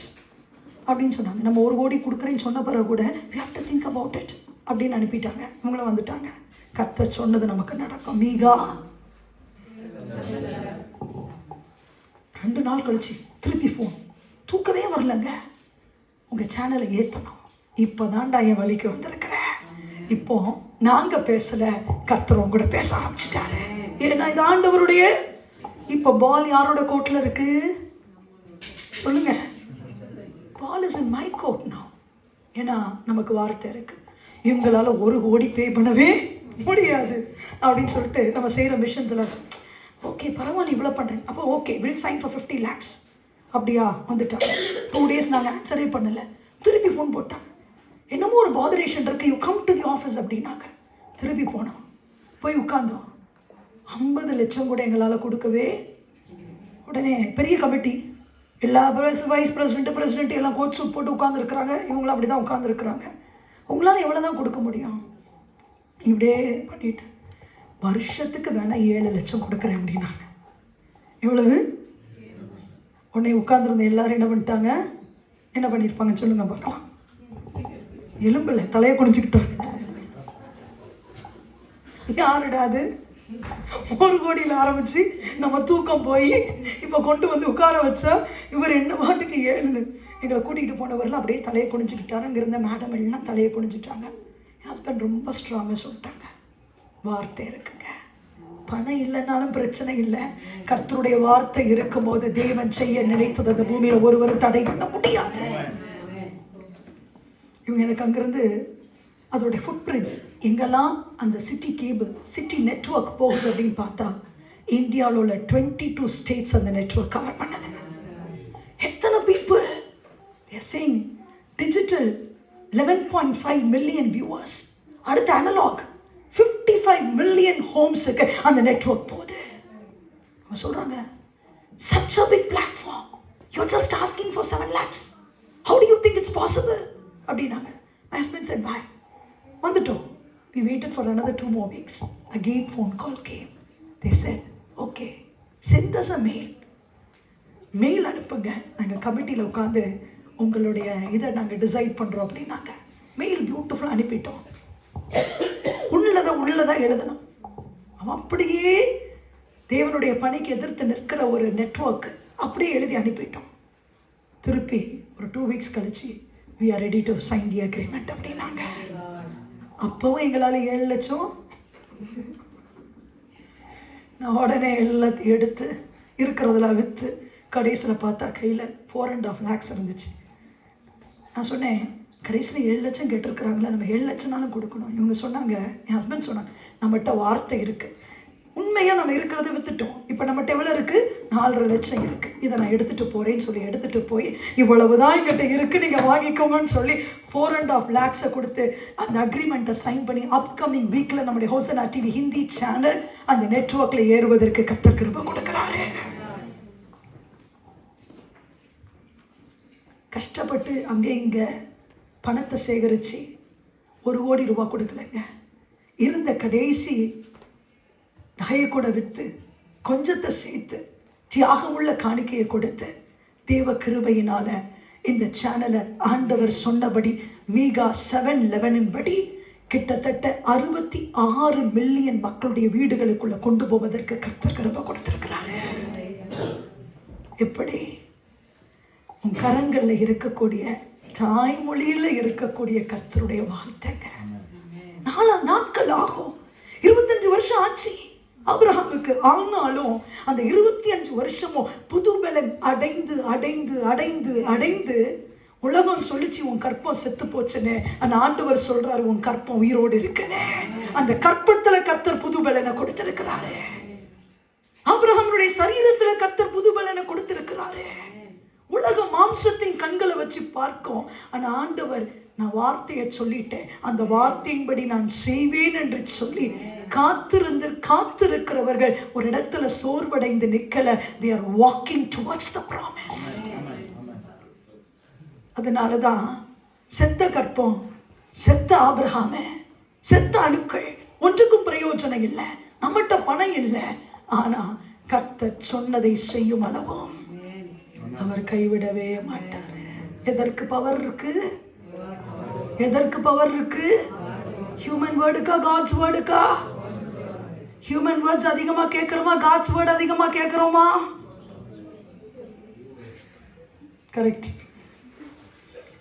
அப்படின்னு சொன்னாங்க. நம்ம 1 கோடி கொடுக்குறேன்னு சொன்ன பிறகு கூட we have to think about it அப்படின்னு அனுப்பிட்டாங்க. இவங்களும் வந்துட்டாங்க. கர்த்தர் சொன்னது நமக்கு நடக்கும். மீகா 2 நாள் கழிச்சு திருப்பி ஃபோன், தூக்கவே வரலங்க, உங்கள் சேனலை ஏற்றணும். இப்போ தான்டா என் வழிக்கு வந்திருக்கிறேன். இப்போ நாங்கள் பேசலை, கர்த்தர் உங்க கூட பேச ஆரம்பிச்சிட்டாரு. ஏன்னா இது ஆண்டவருடைய. இப்போ பால் யாரோட கோர்ட்டில் இருக்கு சொல்லுங்க? Ball is in my court now. ஏன்னா நமக்கு வார்த்தை இருக்கு, இவங்களால 1 கோடி பே பண்ணவே முடியாது அப்படின்னு சொல்லிட்டு நம்ம செய்கிற மிஷன்ஸ் எல்லாம் ஓகே பரவாயில்ல இவ்வளோ பண்ணுறேன். அப்போ okay will sign for 50 lakhs அப்படியா? வந்துட்டாங்க. 2 days நாங்கள் ஆன்சரே பண்ணலை. திருப்பி ஃபோன் போட்டாங்க, என்னமோ ஒரு பாதரேஷன் இருக்குது, you come to the office அப்படின்னாங்க. திருப்பி போனோம், போய் உட்காந்தோம். 50 லட்சம் கூட எங்களால் கொடுக்கவே. உடனே பெரிய கமிட்டி, எல்லா வைஸ் பிரசிடென்ட் எல்லாம் கோச் சூட் போட்டு உட்காந்துருக்குறாங்க. இவங்களும் அப்படி தான் உட்காந்துருக்குறாங்க. உங்களால் எவ்வளோ தான் கொடுக்க முடியும்? இப்படியே பண்ணிட்டு வருஷத்துக்கு வேணால் 7 லட்சம் கொடுக்குறேன் அப்படின்னாங்க. எவ்வளவு? உடனே உட்காந்துருந்த எல்லாரும் என்ன பண்ணிட்டாங்க? என்ன பண்ணியிருப்பாங்க சொல்லுங்க பார்க்கலாம். எலும்பில்லை, தலையை குனிஞ்சுக்கிட்டாங்க. யாருடா அது? 1 கோடியில் ஆரம்பிச்சு நம்ம தூக்கம் போய் இப்போ கொண்டு வந்து உட்கார வச்சா இவர் என்ன பாட்டுக்கு 7. எங்களை கூட்டிகிட்டு போனவரெலாம் அப்படியே தலையை குனிஞ்சுக்கிட்டாரு. அங்கே இருந்த மேடம் எல்லாம் தலையை குனிஞ்சுட்டாங்க. என் ஹஸ்பண்ட் ரொம்ப ஸ்ட்ராங்காக சொல்லிட்டாங்க, வார்த்தை இருக்குங்க, பணம் இல்லைனாலும் பிரச்சனை இல்லை, கர்த்தருடைய வார்த்தை இருக்கும்போது தேவன் செய்ய நினைத்தது அந்த பூமியில் ஒருவரும் தடை பண்ண முடியாது. இவங்க எனக்கு அங்கேருந்து அதோடைய ஃபுட் பிரிண்ட்ஸ் எங்கெல்லாம் அந்த சிட்டி கேபிள் சிட்டி நெட்வொர்க் போகுது அப்படின்னு பார்த்தா இந்தியாவில் உள்ள 22 ஸ்டேட்ஸ் அந்த நெட்வொர்க் கவர் பண்ணது. எத்தனை people saying digital 11.5 million viewers. அடுத்த அனலாக் 55 மில்லியன் ஹோம்ஸுக்கு அந்த நெட்வொர்க் போகுது. அவங்க சொல்கிறாங்க, such a big platform, you're just asking for 7 lakhs. How do you think it's possible? அப்படின்னாங்க. My husband said, bye. வந்துட்டோம். We waited for another 2 more weeks. Again phone call came. They said, okay, send us a mail. Mail அனுப்புங்க, நாங்கள் கமிட்டியில் உட்காந்து உங்களுடைய இதை நாங்கள் decide பண்ணுறோம் அப்படின்னாங்க. மெயில் பியூட்டிஃபுல்லாக அனுப்பிட்டோம். உள்ளதான் எழுதணும். அவன் அப்படியே தேவனுடைய பணிக்கு எதிர்த்து நிற்கிற ஒரு நெட்வொர்க் அப்படியே எழுதி அனுப்பிட்டோம். திருப்பி ஒரு 2 வீக்ஸ் கழிச்சு we are ready to sign the agreement அப்படின்னாங்க. அப்பவும் எங்களால் 7 லட்சம். நான் உடனே எல்லாத்தையும் எடுத்து இருக்கிறதுல விற்று கடைசியில் பார்த்தா கையில் 4.5 lakhs இருந்துச்சு. நான் சொன்னேன், கடைசியில் 7 லட்சம் கேட்டிருக்கிறாங்களா, நம்ம 7 லட்சம்னாலும் கொடுக்கணும். இவங்க சொன்னாங்க, என் ஹஸ்பண்ட் சொன்னாங்க, நம்மகிட்ட வார்த்தை இருக்குது, உண்மையாக நம்ம இருக்கிறத விற்றுட்டோம், இப்போ நம்மகிட்ட எவ்வளோ இருக்குது, 4.5 லட்சம் இருக்குது, இதை நான் எடுத்துகிட்டு போகிறேன்னு சொல்லி எடுத்துகிட்டு போய் இவ்வளவு தான் எங்கிட்ட இருக்குது, நீங்கள் வாங்கிக்கோங்கன்னு சொல்லி 4.5 lakhs கொடுத்து அந்த அக்ரிமெண்ட்டை சைன் பண்ணி அப்கமிங் வீக்கில் நம்முடைய ஹோசனா டிவி ஹிந்தி சேனல் அந்த நெட்வொர்க்கில் ஏறுவதற்கு கர்த்தர் கிருபை கொடுக்குறாரு. கஷ்டப்பட்டு அங்கே இங்கே பணத்தை சேகரித்து 1 கோடி ரூபா கொடுக்கலைங்க. இருந்த கடைசி நகையை கூட விற்று கொஞ்சத்தை சேர்த்து தியாகமுள்ள காணிக்கையை கொடுத்து தேவ கிருபையினால இந்த சேனலை ஆண்டவர் சொன்னபடி மீகா 7:11 படி கிட்டத்தட்ட 66 மில்லியன் மக்களுடைய வீடுகளுக்குள்ள கொண்டு போவதற்கு கர்த்தர் கிருபை கொடுத்திருக்கிறாரு. எப்படி உன் கரங்களில் இருக்கக்கூடிய தாய்மொழியில் இருக்கக்கூடிய கர்த்தருடைய வார்த்தைங்க 4 நாட்கள் ஆகும். 25 வருஷம் ஆச்சு ஆபிரகாமுக்கு. ஆனாலும் அந்த 25 வருஷமும் புது பலன் அடைந்து அடைந்து அடைந்து அடைந்து உலகம் சொல்லிச்சு உன் கற்பம் செத்து போச்சுன்னு. அந்த ஆண்டவர் சொல்றாரு, உன் கற்பம் உயிரோடு இருக்குன்னு. அந்த கற்பத்துல கர்த்தர் புது பலனை கொடுத்திருக்கிறாரு. ஆபிரகாமுடைய சரீரத்துல கர்த்தர் புது பலனை கொடுத்திருக்கிறாரு. உலக மாம்சத்தின் கண்களை வச்சு பார்க்கும். ஆனா ஆண்டவர், நான் வார்த்தையை சொல்லிட்டேன், அந்த வார்த்தையின்படி நான் செய்வேன் என்று சொல்லி காத்திருக்கிறவர்கள் ஒரு இடத்துல சோர்வடைந்து நிக்கல. they are walking towards the promise. அதனாலதான் செத்த கற்பம், செத்த ஆபிரகாமே, செத்த அணுக்கள் ஒன்றுக்கும் பிரயோஜனம் இல்லை. நம்மகிட்ட பணம் இல்லை, ஆனா கர்த்தர் சொன்னதை செய்யும் அளவும் அவர் கைவிடவே மாட்டாரு. எதற்கு பவர் இருக்கு? எதற்கு பவர் இருக்கு? ஹியூமன் வேர்டுக்கா, காட்ஸ் வேர்டுக்கா? ஹியூமன் வேர்ட்ஸ் அதிகமா கேட்கிறோமா, காட்ஸ் வேர்ட் அதிகமா கேட்கிறோமா? கரெக்ட்.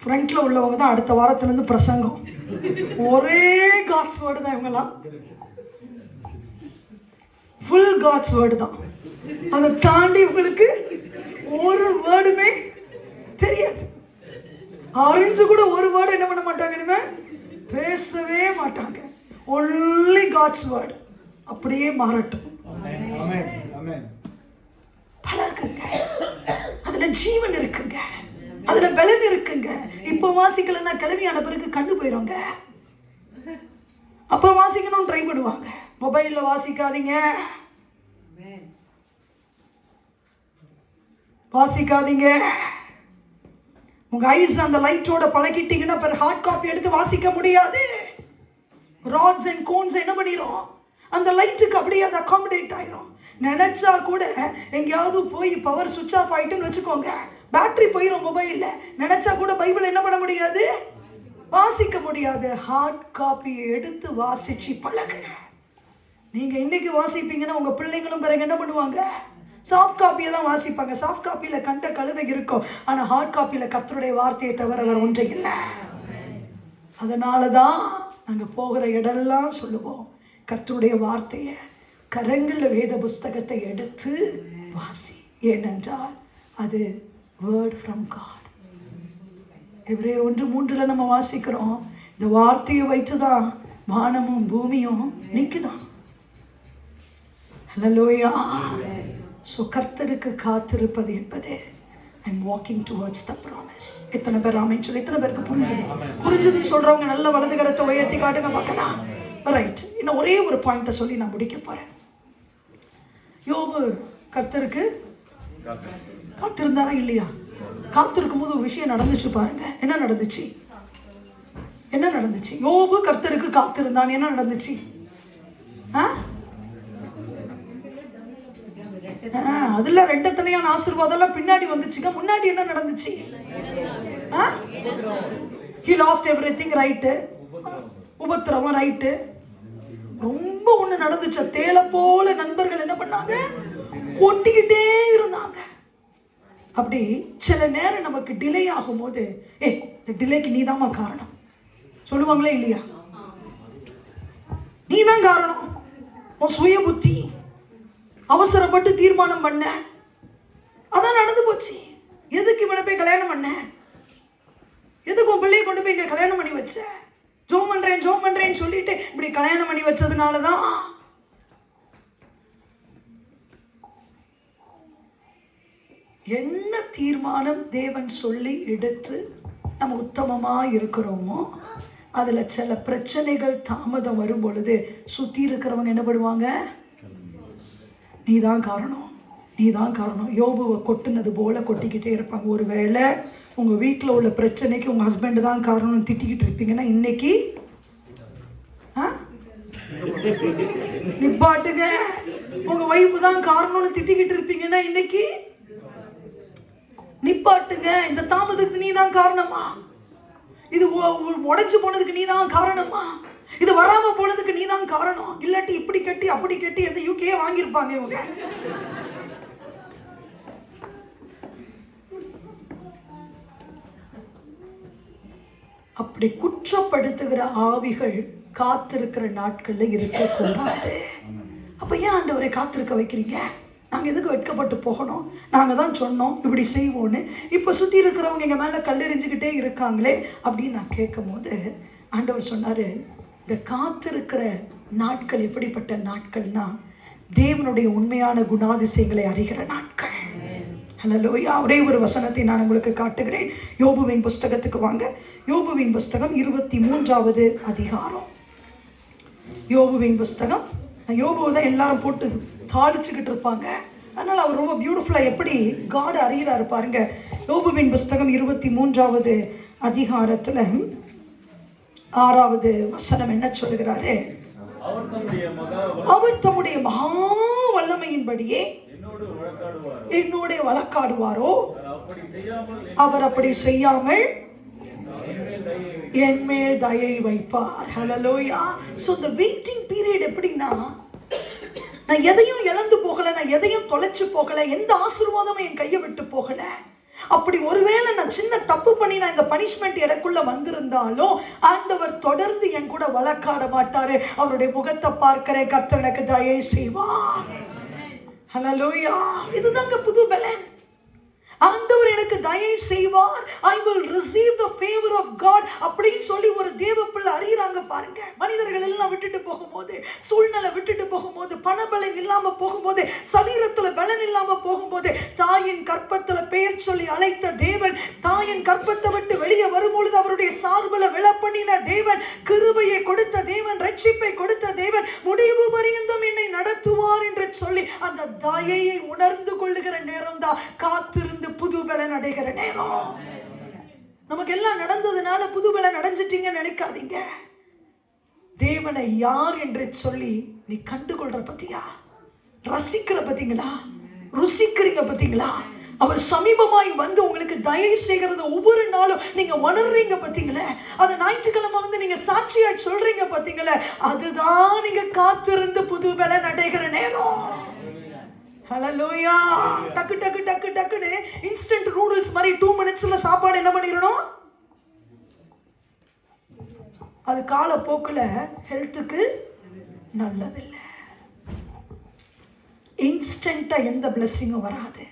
ஃப்ரண்ட்ல உள்ளவங்க தான் அடுத்த வாரத்துல இருந்து பிரசங்கம், ஒரே காட்ஸ் வேர்டு தான். இவங்கெல்லாம் ஃபுல் காட்ஸ் வேர்டு தான். அதை தாண்டி இவங்களுக்கு ஒரு வேர்டுமே தெரியாது. அறிஞ்சு கூட ஒரு வேர்டு என்ன பண்ண மாட்டாங்க, இனிமே பேசவே மாட்டாங்க. Only God's word. அப்படியே மாறட்டும். பழகுங்க, அதுல ஜீவன் இருக்குங்க, அதுல பலன் இருக்குங்க. இப்ப வாசிக்கலன்னா கிளவியான பிறகு கண்ணு போயிடுங்க. அப்ப வாசிக்கணும் ட்ரை பண்ணுவாங்க. மொபைல்ல வாசிக்காதீங்க, வாசிக்காதீங்க. உங்க ஐஸ் அந்த லைட்டோட பழகிட்டீங்கன்னா பிறகு ஹார்ட் காப்பி எடுத்து வாசிக்க முடியாது. ராட்ஸ் அண்ட் கோன்ஸ் என்ன பண்ணிரும், அந்த லைட்டுக்கு அப்படியே அது அகாமடேட் ஆயிரும். நினைச்சா கூட எங்கேயாவது போய் பவர் சுவிட்ச் ஆஃப் ஆயிட்டுன்னு வச்சுக்கோங்க, பேட்டரி போயிடும் மொபைல்ல. நினைச்சா கூட பைபிள் என்ன பண்ண முடியாது, வாசிக்க முடியாது. ஹார்ட் காப்பியை எடுத்து வாசிச்சு பழகுங்க. நீங்க இன்னைக்கு வாசிப்பீங்கன்னா உங்க பிள்ளைங்களும் பிறகு என்ன பண்ணுவாங்க? சாஃப்ட் காப்பியை தான் வாசிப்பாங்க. சாஃப்ட் காப்பியில கண்ட கழுதை இருக்கும், ஆனா ஹார்ட் காப்பியில கர்த்தருடைய வார்த்தையை தவிர வேற ஒன்றை இல்லை. அதனாலதான் நாங்க போகிற இடமெல்லாம் சொல்லுவோம், கர்த்தருடைய வார்த்தையை கரங்கள்ல வேத புஸ்தகத்தை எடுத்து வாசி. ஏனென்றால் அது வேர்ட் ஃப்ரம் காட். எபிரேயர் 1:3 நம்ம வாசிக்கிறோம், இந்த வார்த்தையை வைத்துதான் வானமும் பூமியும் நிக்குதான். ஹல்லேலூயா. ஸோ கர்த்தருக்கு காத்திருப்பது என்பது I'm walking towards the promise. எத்தனை பேர் ஆமென் சொல்லி, எத்தனை பேருக்கு புரிஞ்சதுன்னு சொல்றவங்க நல்ல வலது கரத்தை உயர்த்தி காட்டுங்க பார்க்கலாம். ரைட். இன்னும் ஒரே ஒரு பாயிண்ட்டை சொல்லி நான் முடிக்க போறேன். யோபு கர்த்தருக்கு காத்திருந்தாரா இல்லையா? காத்திருக்கும் போது ஒரு விஷயம் நடந்துச்சு பாருங்க. என்ன நடந்துச்சு? என்ன நடந்துச்சு? யோபு கர்த்தருக்கு காத்திருந்தான். என்ன நடந்துச்சு? அதுல ரெண்டத்தனையான ஆசீர்வாதம் பின்னாடி வந்துச்சுங்க. முன்னாடி என்ன நடந்துச்சு? He lost everything, right? உபத்திரவம், ரைட்டு. ரொம்ப ஒண்ணு நடந்துச்சு. தேள போல நண்பர்கள் என்ன பண்ணாங்க? கொட்டிக்கிட்டே இருந்தாங்க. அப்படி சில நேரம் நமக்கு டிலே ஆகும் போது, இந்த டிலேக்கு நீதாம்மா காரணம் சொல்லுவாங்களே இல்லையா? நீதான் காரணம். உன் சுய புத்தி, அவசரப்பட்டு தீர்மானம் பண்ண, அதான் நடந்து போச்சு. எதுக்கு இவனை போய் கல்யாணம் பண்ண? எதுக்கு உன் பிள்ளையை கொண்டு போய் இங்க கல்யாணம் பண்ணி வச்ச? ஜோம் பண்றேன்னு சொல்லிட்டு இப்படி கல்யாணம் பண்ணி வச்சதுனாலதான். என்ன தீர்மானம் தேவன் சொல்லி எடுத்து நம்ம உத்தமமா இருக்கிறோமோ அதுல சில பிரச்சனைகள் தாமதம் வரும் பொழுது சுத்தி இருக்கிறவங்க என்ன பண்ணுவாங்க? நீதான் காரணம். யோபுவை கொட்டுனது போல கொட்டிக்கிட்டே இருப்பாங்க. ஒருவேளை உங்க வீட்டில் உள்ள பிரச்சனைக்கு உங்க ஹஸ்பண்ட் தான் காரணம் திட்டிக்கிட்டு இருப்பீங்கன்னா இன்னைக்கு நிப்பாட்டுங்க. உங்க வைஃப் தான் காரணம்னு திட்டிக்கிட்டு இருப்பீங்கன்னா இன்னைக்கு நிப்பாட்டுங்க. இந்த தாமதத்துக்கு நீ தான் காரணமா? இது உடைஞ்சு போனதுக்கு நீ தான் காரணமா? இது வராம போனதுக்கு நீ தான் காரணம். இல்லாட்டி இப்படி கட்டி அப்படி கட்டி எந்த யூகே வாங்கியிருப்பாங்க இவங்க. அப்படி குற்றப்படுத்துகிற ஆவிகள் காத்திருக்கிற நாட்கள்ல இருக்கக்கூடாது. அப்ப ஏன் ஆண்டவரை காத்திருக்க வைக்கிறீங்க? நாங்கள் எதுக்கு வெட்கப்பட்டு போகணும்? நாங்கள் தான் சொன்னோம் இப்படி செய்வோன்னு. இப்போ சுற்றி இருக்கிறவங்க எங்கள் மேலே கல்லெறிஞ்சுக்கிட்டே இருக்காங்களே அப்படின்னு நான் கேட்கும் போது ஆண்டவர் சொன்னார், இந்த காத்திருக்கிற நாட்கள் எப்படிப்பட்ட நாட்கள்னா தேவனுடைய உண்மையான குணாதிசயங்களை அறிகிற நாட்கள். ஹல்லேலூயா. ஒரே ஒரு வசனத்தை நான் உங்களுக்கு காட்டுகிறேன். யோபுவின் புஸ்தகத்துக்கு வாங்க. யோபுவின் புஸ்தகம் 23வது அதிகாரம். யோபுவின் புஸ்தகம். யோபுவை தான் எல்லாரும் போட்டு தாளிச்சுக்கிட்டு இருப்பாங்க. அதனால் அவர் ரொம்ப பியூட்டிஃபுல்லாக எப்படி காட் அறிகிறாரு பாருங்க. யோபுவின் புஸ்தகம் 23வது அதிகாரத்தில் 6வது வசனம் என்ன சொல்லுகிறாரு? அவர் தம்முடைய மகா வல்லமையின்படியே என்னோட வழக்காடுவாரோ, அவர் அப்படி செய்யாமல் என் மேல் தயை வைப்பார். Hallelujah. So the waiting period எப்படின்னா, நான் எதையும் இழந்து போகல, நான் எதையும் தொலைச்சு போகல, எந்த ஆசீர்வாதமும் என் கையை விட்டு போகல. அப்படி ஒருவேளை நான் சின்ன தப்பு பண்ணி நான் இந்த பனிஷ்மெண்ட் எனக்குள்ள வந்திருந்தாலும் ஆண்டவர் தொடர்ந்து என் கூட வழக்காட மாட்டாரு. அவருடைய முகத்தை பார்க்கிறேன், கர்த்தர் எனக்கு தயை செய்வார். ஹல்லேலூயா. இதுதாங்க புது பலன். ஆண்டவர் எனக்கு தயை செய்வார். I will receive the favor of God அப்படின்னு சொல்லி ஒரு தேவ பிள்ளை அறியறாங்க பாருங்க. மனிதர்கள் எல்லாம் விட்டுட்டு போகும்போது, சூழ்நிலை விட்டுட்டு போகும்போது, பணபலம் இல்லாம போகும்போது, சரீரத்துல பலன் இல்லாம போகும்போது, தாயின் கற்பத்துல பெயர் சொல்லி அழைத்த தேவன், தாயின் கற்பத்தை விட்டு வெளியே வரும்பொழுது அவருடைய சார்புல விழப்பண்ணின தேவன், கிருபையை கொடுத்த தேவன், ரட்சிப்பை கொடுத்த தேவன், முடிவு பரியந்தம் என்னை நடத்துவார் என்று சொல்லி அந்த தயையை உணர்ந்து கொள்ளுகிற நேரம் தான் காத்திருந்து புது பலன் அடைகிற நேரம். நமக்கு எல்லாம் நடந்ததுனால புது பலன் அடைஞ்சிட்டீங்கன்னு நினைக்காதீங்க. தேவனை யார் என்று சொல்லி நீ கண்டுகொள்ற பத்தியா, ரசிக்கிற பத்தீங்களா, ருசிக்கிறீங்க பத்தீங்களா, அவர் சமீபமாய் வந்து உங்களுக்கு தயவு செய்கிறது ஒவ்வொரு நாளும் நீங்க உணர்றீங்க பாத்தீங்களே, அது ஞாயிற்றுக்கிழமை வந்து நீங்க சாட்சியாய் சொல்றீங்க பாத்தீங்களே, அதுதான் நீங்க காத்திருந்து புது பலன் அடைகிற நேரம். ஹல்லேலூயா. டக்கு டக்கு டக்கு டக்குன்னு இன்ஸ்டன்ட் நூடுல்ஸ் மாதிரி 2 மினிட்ஸ்ல சாப்பாடு என்ன பண்ணிடணும்? அது காலப்போக்கில் ஹெல்த்துக்கு நல்லதில்லை. இன்ஸ்டன்ட்டாக எந்த பிளெஸ்ஸிங்கும் வராது.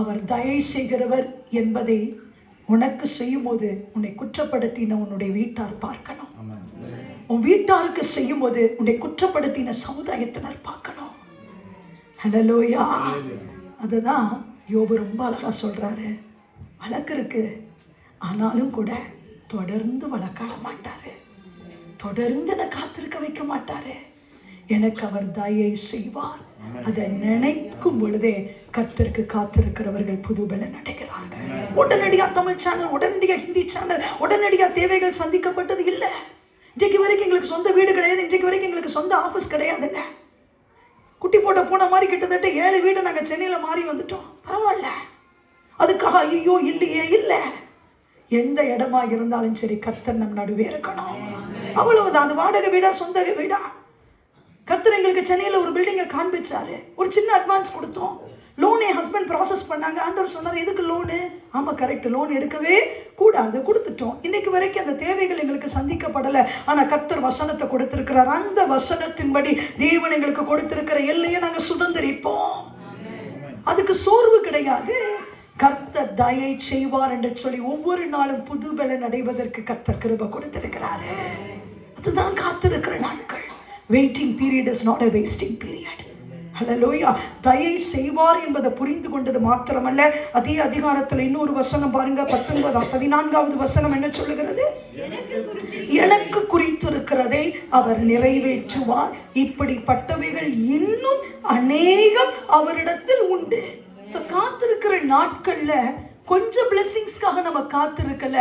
அவர் தயை செய்கிறவர் என்பதை உனக்கு செய்யும் போது உன்னை குற்றப்படுத்தின உன்னுடைய வீட்டார் பார்க்கணும். உன் வீட்டாருக்கு செய்யும் போது உன்னை குற்றப்படுத்தின சமுதாயத்தினர் பார்க்கணும். ஹல்லேலூயா. அதுதான் யோபு ரொம்ப அழகா சொல்றாரு. வழக்கு இருக்கு, ஆனாலும் கூட தொடர்ந்து வளர்க்க மாட்டாரு, தொடர்ந்து என்னை காத்திருக்க வைக்க மாட்டாரு. எனக்கு அவர் தயை செய்வார். அதை நினைக்கும் பொழுதே கர்த்தருக்கு காத்திருக்கிறவர்கள் புது பலன் அடைகிறார்கள். உடனடியா தமிழ் சேனல், உடனடியா ஹிந்தி சேனல், உடனடியா தேவைகள் சந்திக்கப்பட்டது இல்லை. இன்றைக்கு வரைக்கும் எங்களுக்கு சொந்த வீடு கிடையாது, இன்றைக்கு வரைக்கும் எங்களுக்கு சொந்த ஆஃபீஸ் கிடையாதுங்க. குட்டி போட்ட பூனை மாதிரி கிட்டத்தட்ட 7 வீடு நாங்கள் சென்னையில் மாறி வந்துட்டோம். பரவாயில்ல, அதுக்காக ஐயோ இல்லையே, இல்லை. எந்த இடமா இருந்தாலும் சரி கர்த்தர் நம் நடுவே இருக்கணும். அவ்வளவுதான். அது வாடகை வீடா சொந்த வீடா, கர்த்தர் எங்களுக்கு சென்னையில் ஒரு பில்டிங்கை காண்பிச்சாரு. ஒரு சின்ன அட்வான்ஸ் கொடுத்தோம். லோன் என் ஹஸ்பண்ட் ப்ராசஸ் பண்ணாங்க. ஆண்டவர் சொன்னார், எதுக்கு லோனு? ஆமாம் கரெக்ட், லோன் எடுக்கவே கூடாது, கொடுத்துட்டோம். இன்னைக்கு வரைக்கும் அந்த தேவைகள் எங்களுக்கு சந்திக்கப்படலை. ஆனால் கர்த்தர் வசனத்தை கொடுத்திருக்கிறார். அந்த வசனத்தின்படி தேவன் எங்களுக்கு கொடுத்திருக்கிற எல்லையை நாங்கள் சுதந்திரிப்போம். அதுக்கு சோர்வு கிடையாது. கர்த்தர் தயை செய்வார் என்று சொல்லி ஒவ்வொரு நாளும் புது பலன் அடைவதற்கு கர்த்தர் கிருபை கொடுத்திருக்கிறாரு. அதுதான் காத்திருக்கிற நாட்கள். Waiting period is not a wasting period. ஹல்லேலூயா. தயை செய்வார் என்பதை புரிந்து கொண்டது மாத்திரமல்ல, அதே அதிகாரத்தில் இன்னொரு வசனம் பாருங்க, 14வது வசனம் என்ன சொல்லுகிறது? எனக்கு குறித்திருக்கிறதை அவர் நிறைவேற்றுவார், இப்படிப்பட்டவைகள் இன்னும் அநேகம் அவரிடத்தில் உண்டு. காத்திருக்கிற நாட்கள்ல கொஞ்சம் பிளெஸிங்ஸ்க்காக நம்ம காத்திருக்கல,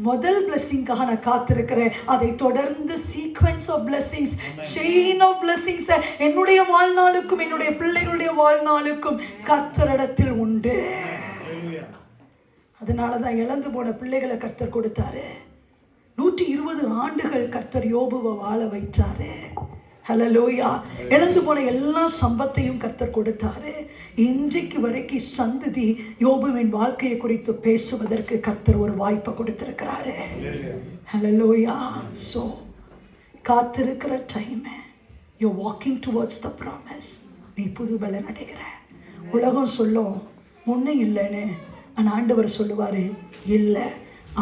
முதல் பிளெஸிங்காக நான் காத்திருக்கிறேன். அதை தொடர்ந்து sequence of blessings, chain of blessings என்னுடைய வாழ்நாளுக்கும் என்னுடைய பிள்ளைகளுடைய வாழ்நாளுக்கும் கர்த்தரிடத்தில் உண்டு. அதனாலதான் இழந்து போன பிள்ளைகளை கர்த்தர் கொடுத்தாரு. 120 ஆண்டுகள் கர்த்தர் யோபுவை வாழ வைத்தாரு. ஹல்லேலூயா. இழந்து போன எல்லா சம்பத்தையும் கர்த்தர் கொடுத்தாரு. இன்றைக்கு வரைக்கும் சந்ததி யோபுவின் வாழ்க்கையை குறித்து பேசுவதற்கு கர்த்தர் ஒரு வாய்ப்பை கொடுத்திருக்கிறாரு. ஹல்லேலூயா. ஸோ காத்திருக்கிற time, you walking towards the promise. நீ புது பலன் அடைகிற. உலகம் சொல்லும் ஒன்றும் இல்லைன்னு, ஆனால் ஆண்டவர் சொல்லுவார், இல்லை,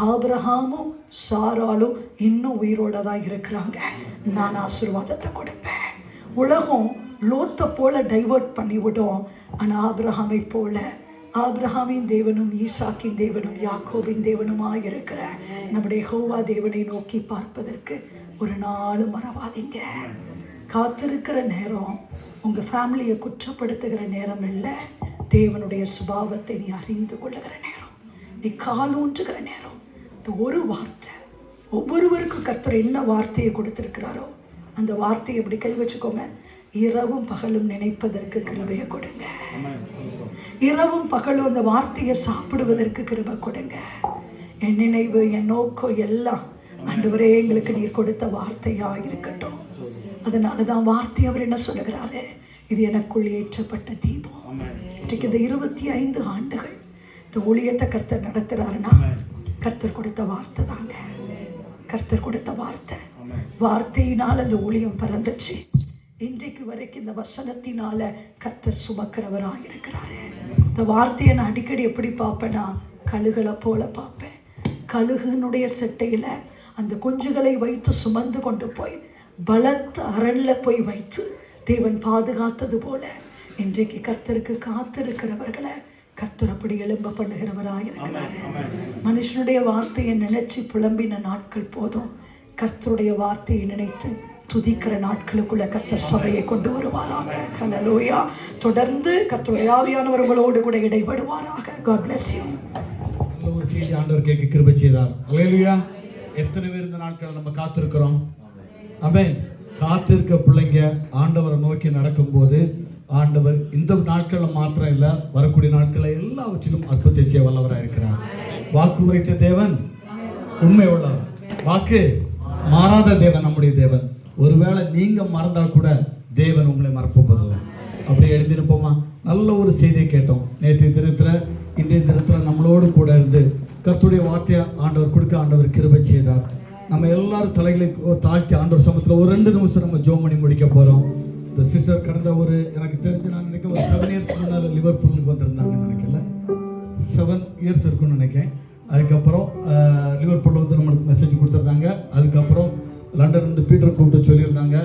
ஆபிரகாமும் சாராலும் இன்னும் உயிரோட தான் இருக்கிறாங்க, நான் ஆசீர்வாதத்தை கொடுப்பேன். உலகம் லோத்தை போல டைவர்ட் பண்ணிவிடும், ஆனால் ஆபிரகாமை போல, ஆபிரகாமின் தேவனும் ஈசாக்கின் தேவனும் யாக்கோபின் தேவனுமாக இருக்கிற நம்முடைய யெகோவா தேவனை நோக்கி பார்ப்பதற்கு ஒரு நாளும் மறவாதீங்க. காத்திருக்கிற நேரம் உங்கள் ஃபேமிலியை குற்றப்படுத்துகிற நேரம் இல்லை, தேவனுடைய சுபாவத்தை நீ அறிந்து கொள்ளுகிற நேரம், நீ காலூன்றுகிற நேரம். இந்த ஒரு வார்த்தை, ஒவ்வொருவருக்கும் கர்த்தர் என்ன வார்த்தையை கொடுத்திருக்கிறாரோ அந்த வார்த்தையை எப்படி கை வச்சுக்கோங்க. இரவும் பகலும் நினைப்பதற்கு கிருபையை கொடுங்க. இரவும் பகலும் அந்த வார்த்தையை சாப்பிடுவதற்கு கிருபை கொடுங்க. என் நினைவு, என் நோக்கம் எல்லாம் ஆண்டவரே எங்களுக்கு நீர் கொடுத்த வார்த்தையா இருக்கட்டும். அதனால தான் வார்த்தை அவர் என்ன சொல்லுகிறாரு, இது எனக்குள் ஏற்றப்பட்ட தீபம். இன்றைக்கு இந்த 25 ஆண்டுகள் இந்த ஊழியத்தை கர்த்தர் நடத்துறாருன்னா கர்த்தர் கொடுத்த வார்த்தை தாங்க. கர்த்தர் கொடுத்த வார்த்தை, வார்த்தையினால் அந்த ஊழியம் பிறந்துச்சு. இன்றைக்கு வரைக்கும் இந்த வசனத்தினால கர்த்தர் சுமக்கிறவராக இருக்கிறாரு. இந்த வார்த்தையை நான் அடிக்கடி எப்படி பார்ப்பேன்னா, கழுகளை போல பார்ப்பேன். கழுகுனுடைய செட்டையில அந்த குஞ்சுகளை வைத்து சுமந்து கொண்டு போய் பலத்த அரண்ல போய் வைத்து தேவன் பாதுகாத்தது போல இன்றைக்கு கர்த்தருக்கு காத்திருக்கிறவர்களை கர்த்தர் அப்படி எழும்ப பண்ணுகிறவராக இருக்கிறார். மனுஷனுடைய வார்த்தையை நினைச்சு புலம்பின நாட்கள் போதும், கர்த்தருடைய வார்த்தையை நினைத்து துதிக்கிற நாட்களுக்குள்ள கர்த்தர் சபையை கொண்டு வருவாராக. ஹல்லேலூயா. தொடர்ந்து கர்த்தருடைய ஆவியானவர்களோடு கூட இடைபடுவாராக. God bless you. ஒரு செய்தி ஆண்டவர் கேட்க கிருபை செய்தார். ஹல்லேலூயா. எத்தனை பேர் இந்த நாட்கள் நம்ம காத்திருக்கிறோம்? ஆமென். காத்திருக்க பிள்ளைங்க ஆண்டவரை நோக்கி நடக்கும்போது ஆண்டவர் இந்த நாட்களில் மாத்திரம் இல்லை, வரக்கூடிய நாட்களில் எல்லாவற்றிலும் அற்புதத்தை செய்ய வல்லவராக இருக்கிறார். வாக்கு உரைத்த தேவன் உண்மை உள்ளவர், வாக்கு மாறாத தேவன் நம்முடைய தேவன். ஒருவேளை நீங்க மறந்தா கூட தேவன் உங்களை மறப்பதில்லை. அப்படி எழுந்திருப்போமா? நல்ல ஒரு செய்தியை கேட்டோம் நேற்றைய தினத்தில். இன்றைய தினத்தில் நம்மளோடு கூட இருந்து கர்த்தருடைய வார்த்தையை ஆண்டவர் கொடுக்க ஆண்டவர் கிருபை செய்தார். நம்ம எல்லாரும் தலைகளை தாழ்த்தி ஆண்டவர் சமூகத்தில் ஒரு 2 நிமிஷம் நம்ம ஜெபம் பண்ணி முடிக்க போகிறோம். இந்த சிஸ்டர் கடந்த எனக்கு தெரிஞ்சு நான் நினைக்கிறேன் ஒரு 7 இயர்ஸ் முன்னால் லிவர்பூலுக்கு வந்திருந்தாங்கன்னு நினைக்கல, 7 இயர்ஸ் இருக்குன்னு நினைக்கிறேன். அதுக்கப்புறம் லிவர்பூலில் நம்மளுக்கு மெசேஜ் கொடுத்துருந்தாங்க. அதுக்கப்புறம் லண்டன் பீட்டர் கூப்பிட்டு சொல்லியிருந்தாங்க,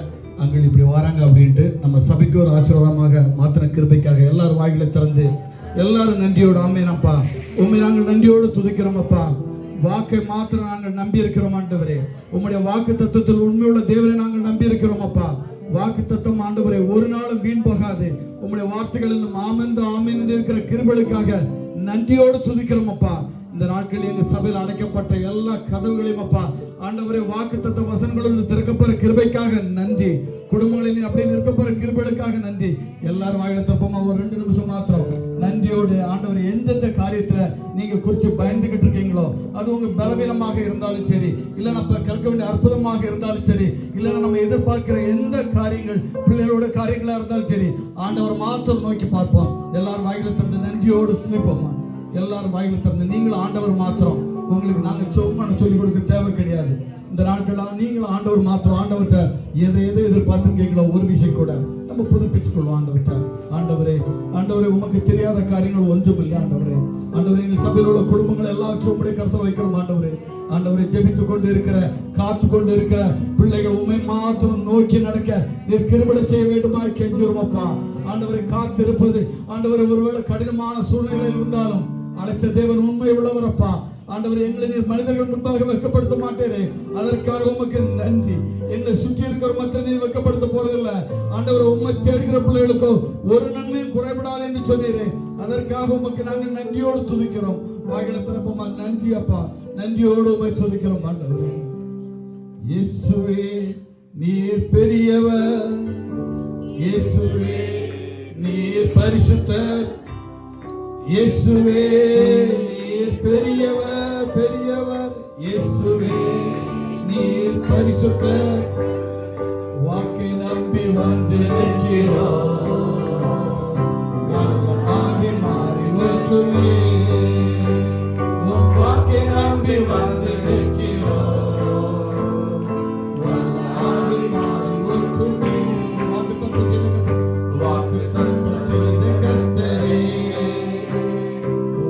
அங்கே இப்படி வராங்க அப்படின்ட்டு. நம்ம சபைக்கு ஒரு ஆசீர்வாதமாக மாத்திர கிருபைக்காக எல்லாரும் வாயிலை திறந்து எல்லாரும் நன்றியோடு ஆமேனப்பா, உண்மை நாங்கள் நன்றியோடு துதிக்கிறோம் அப்பா. வாக்கை மாத்திரம் நாங்கள் நம்பி இருக்கிறோம் ஆண்டவரே. உம்முடைய வாக்கு தத்துவத்தில் உண்மையுள்ள தேவனை நாங்கள் நம்பி இருக்கிறோம் அப்பா. வாக்கு தத்துவம் ஆண்டவரே ஒரு நாளும் வீண் போகாது. உம்முடைய வார்த்தைகளில் ஆமென்று ஆமென் என்று இருக்கிற கிருபைகளுக்காக நன்றியோடு துதிக்கிறோம் அப்பா. இந்த நாட்களில் எங்க சபையில் அடைக்கப்பட்ட எல்லா கதவுகளையும் அப்பா ஆண்டவரே வாக்கு தத்துவ வசனங்களும் திறக்கப்படுற கிருபைக்காக நன்றி. குடும்பங்களில் அப்படியே நிற்கப்படுற கிருபைகளுக்காக நன்றி. எல்லாரும் வாயில தப்பமா ஒரு 2 நிமிஷம் மாத்திரம் நன்றியோடு ஆண்டவர் எந்தெந்த காரியத்துல நீங்க குறிச்சு பயந்துகிட்டு இருக்கீங்களோ, அது உங்க பலவீனமாக இருந்தாலும் சரி, இல்ல நம்ம கற்க வேண்டிய அற்புதமாக இருந்தாலும் சரி, இல்லைன்னா நம்ம எதிர்பார்க்கிற எந்த காரியங்கள் பிள்ளைகளோட காரியங்களா இருந்தாலும் சரி, ஆண்டவர் மாத்திரம் நோக்கி பார்ப்போம். எல்லாரும் வாயில திறந்து நன்றியோடு துணிப்போமா? எல்லாரும் வாயில திறந்து நீங்களும் ஆண்டவர் மாத்திரம். உங்களுக்கு நாங்க சும்மா சொல்லி கொடுக்க தேவை கிடையாது. இந்த நாட்கள்லாம் நீங்களும் ஆண்டவர் மாத்திரம். ஆண்டவர்கிட்ட எதை எதிர்பார்த்துருக்கீங்களோ ஒரு விஷயம் கூட நம்ம புதுப்பிச்சு கொள்வோம் ஆண்டவர்கிட்ட. ஆண்டவரே ஆண்டவரே உமக்கு தெரியாத காரியங்கள் ஒன்றும் இல்லை ஆண்டவரே. ஆண்டவரே எங்கள் சபையில் உள்ள குடும்பங்கள் எல்லாவற்றும் உங்களுடைய கருத்தை வைக்கிறோம் ஆண்டவரே. ஆண்டவரை ஜெபித்து கொண்டு இருக்கிற காத்து கொண்டு இருக்கிற பிள்ளைகள் உண்மை மாத்திரம் நோக்கி நடக்க நீர் கிருபை செய்ய வேண்டுமா கெஞ்சுவோம் அப்பா. ஆண்டவரை காத்து இருப்பது ஆண்டவரை ஒருவேளை கடினமான சூழ்நிலையில் இருந்தாலும் அழைத்த தேவன் உண்மை உள்ளவர் அப்பா. ஆண்டவர் எங்களை நீர் மனிதர்கள் முன்பாக வெட்கப்படுத்த மாட்டேரே, அதற்காக உமக்கு நன்றி. எங்களை சுற்றி இருக்கிற மற்ற நீர் வெட்கப்படுத்த போறதில்லை ஆண்டவர். உண்மை தேடுகிற பிள்ளைகளுக்கோ ஒரு நன்மையும் குறைபடாது என்று சொன்னீரே, அதற்காக உமக்கு நாங்கள் நன்றியோடு துதிக்கிறோம். வாயில திறப்போமா? நன்றி அப்பா, நன்றியோடு உண்மை துதிக்கிறோம் ஆண்டவரே. இயேசுவே நீர் பெரியவர், இயேசுவே நீர் பரிசுத்தர், இயேசுவே நீர் பெரியவர் பெரியவர், இயேசுவே நீர் பரிசுத்தர். வாக்கை நம்பி வந்திருக்கிறோம், ஆவி மாறி ஒற்றுமே. வாக்கை நம்பி வந்திருக்கிறோம், ஆவி மாறி ஒற்றுமே. வாக்கு தத்துவம் செய்த கர்த்தரே,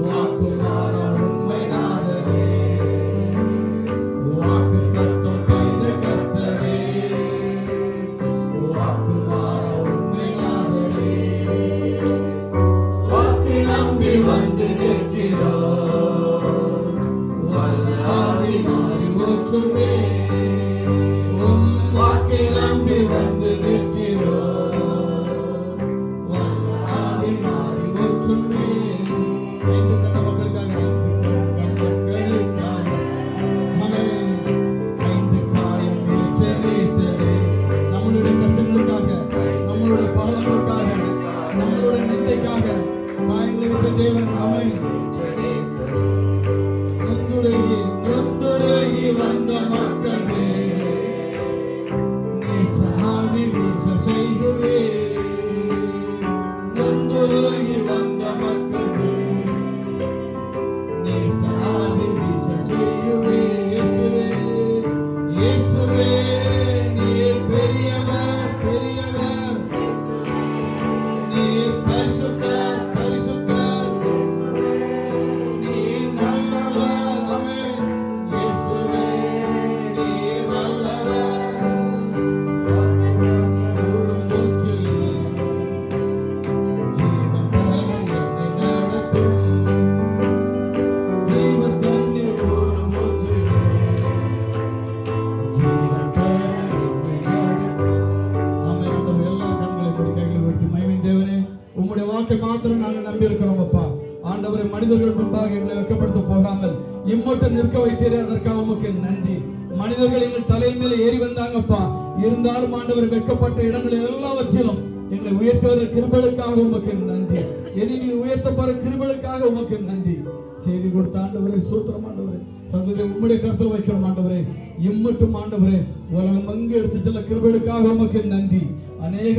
வாக்கு மாற உண்மை நாதரே. வாக்கு தத்துவம் செய்த கர்த்தரே, வாக்கு மாற உண்மை நாதரே. வாக்கு நம்பி வந்து நிற்கிறோம், வல்லாவி மாறி ஒற்றுமே. வாக்கை நம்பி வந்து நிற்கிறோம், தேவன் அமேன். நொந்துருகி வந்த மக்களே, நீ சஹாவி வீச செய்குவே. நொந்துருகி வந்த மக்களே, நீ சஹாவி வீச செய்குவே. இயேசுவே நீர் பெரியவர் பெரியவர், நீர் பரிசுத்தர் மாத்திரம் நாங்கள் நம்பி இருக்கிறோம் அப்பா. ஆண்டவரை மனிதர்கள் முன்பாக எங்களை வெட்கப்படுத்த போகாமல் இம்மட்டும் நிற்க வைத்தீரே, அதற்காக உமக்கு நன்றி. மனிதர்கள் எங்கள் தலையின் மேல ஏறி வந்தாங்கப்பா, இருந்தாலும் ஆண்டவரை வெட்கப்பட்ட இடங்களில் எல்லாவற்றிலும் எங்களை உயர்த்துவத கிருபைகளுக்காக உமக்கு நன்றி. இனி நீர் உயர்த்த போற கிருபைகளுக்காக உமக்கு நன்றி. செய்தி கொடுத்த ஆண்டவரே சூத்திரம் ஆண்டவரே, சகோதரி உம்முடைய கருத்தில் வைக்கிறோம் ஆண்டவரே. இம்மட்டும் ஆண்டவரே உலகம் எங்கு எடுத்து செல்ல கிருபைகளுக்காக உமக்கு நன்றி. அநேக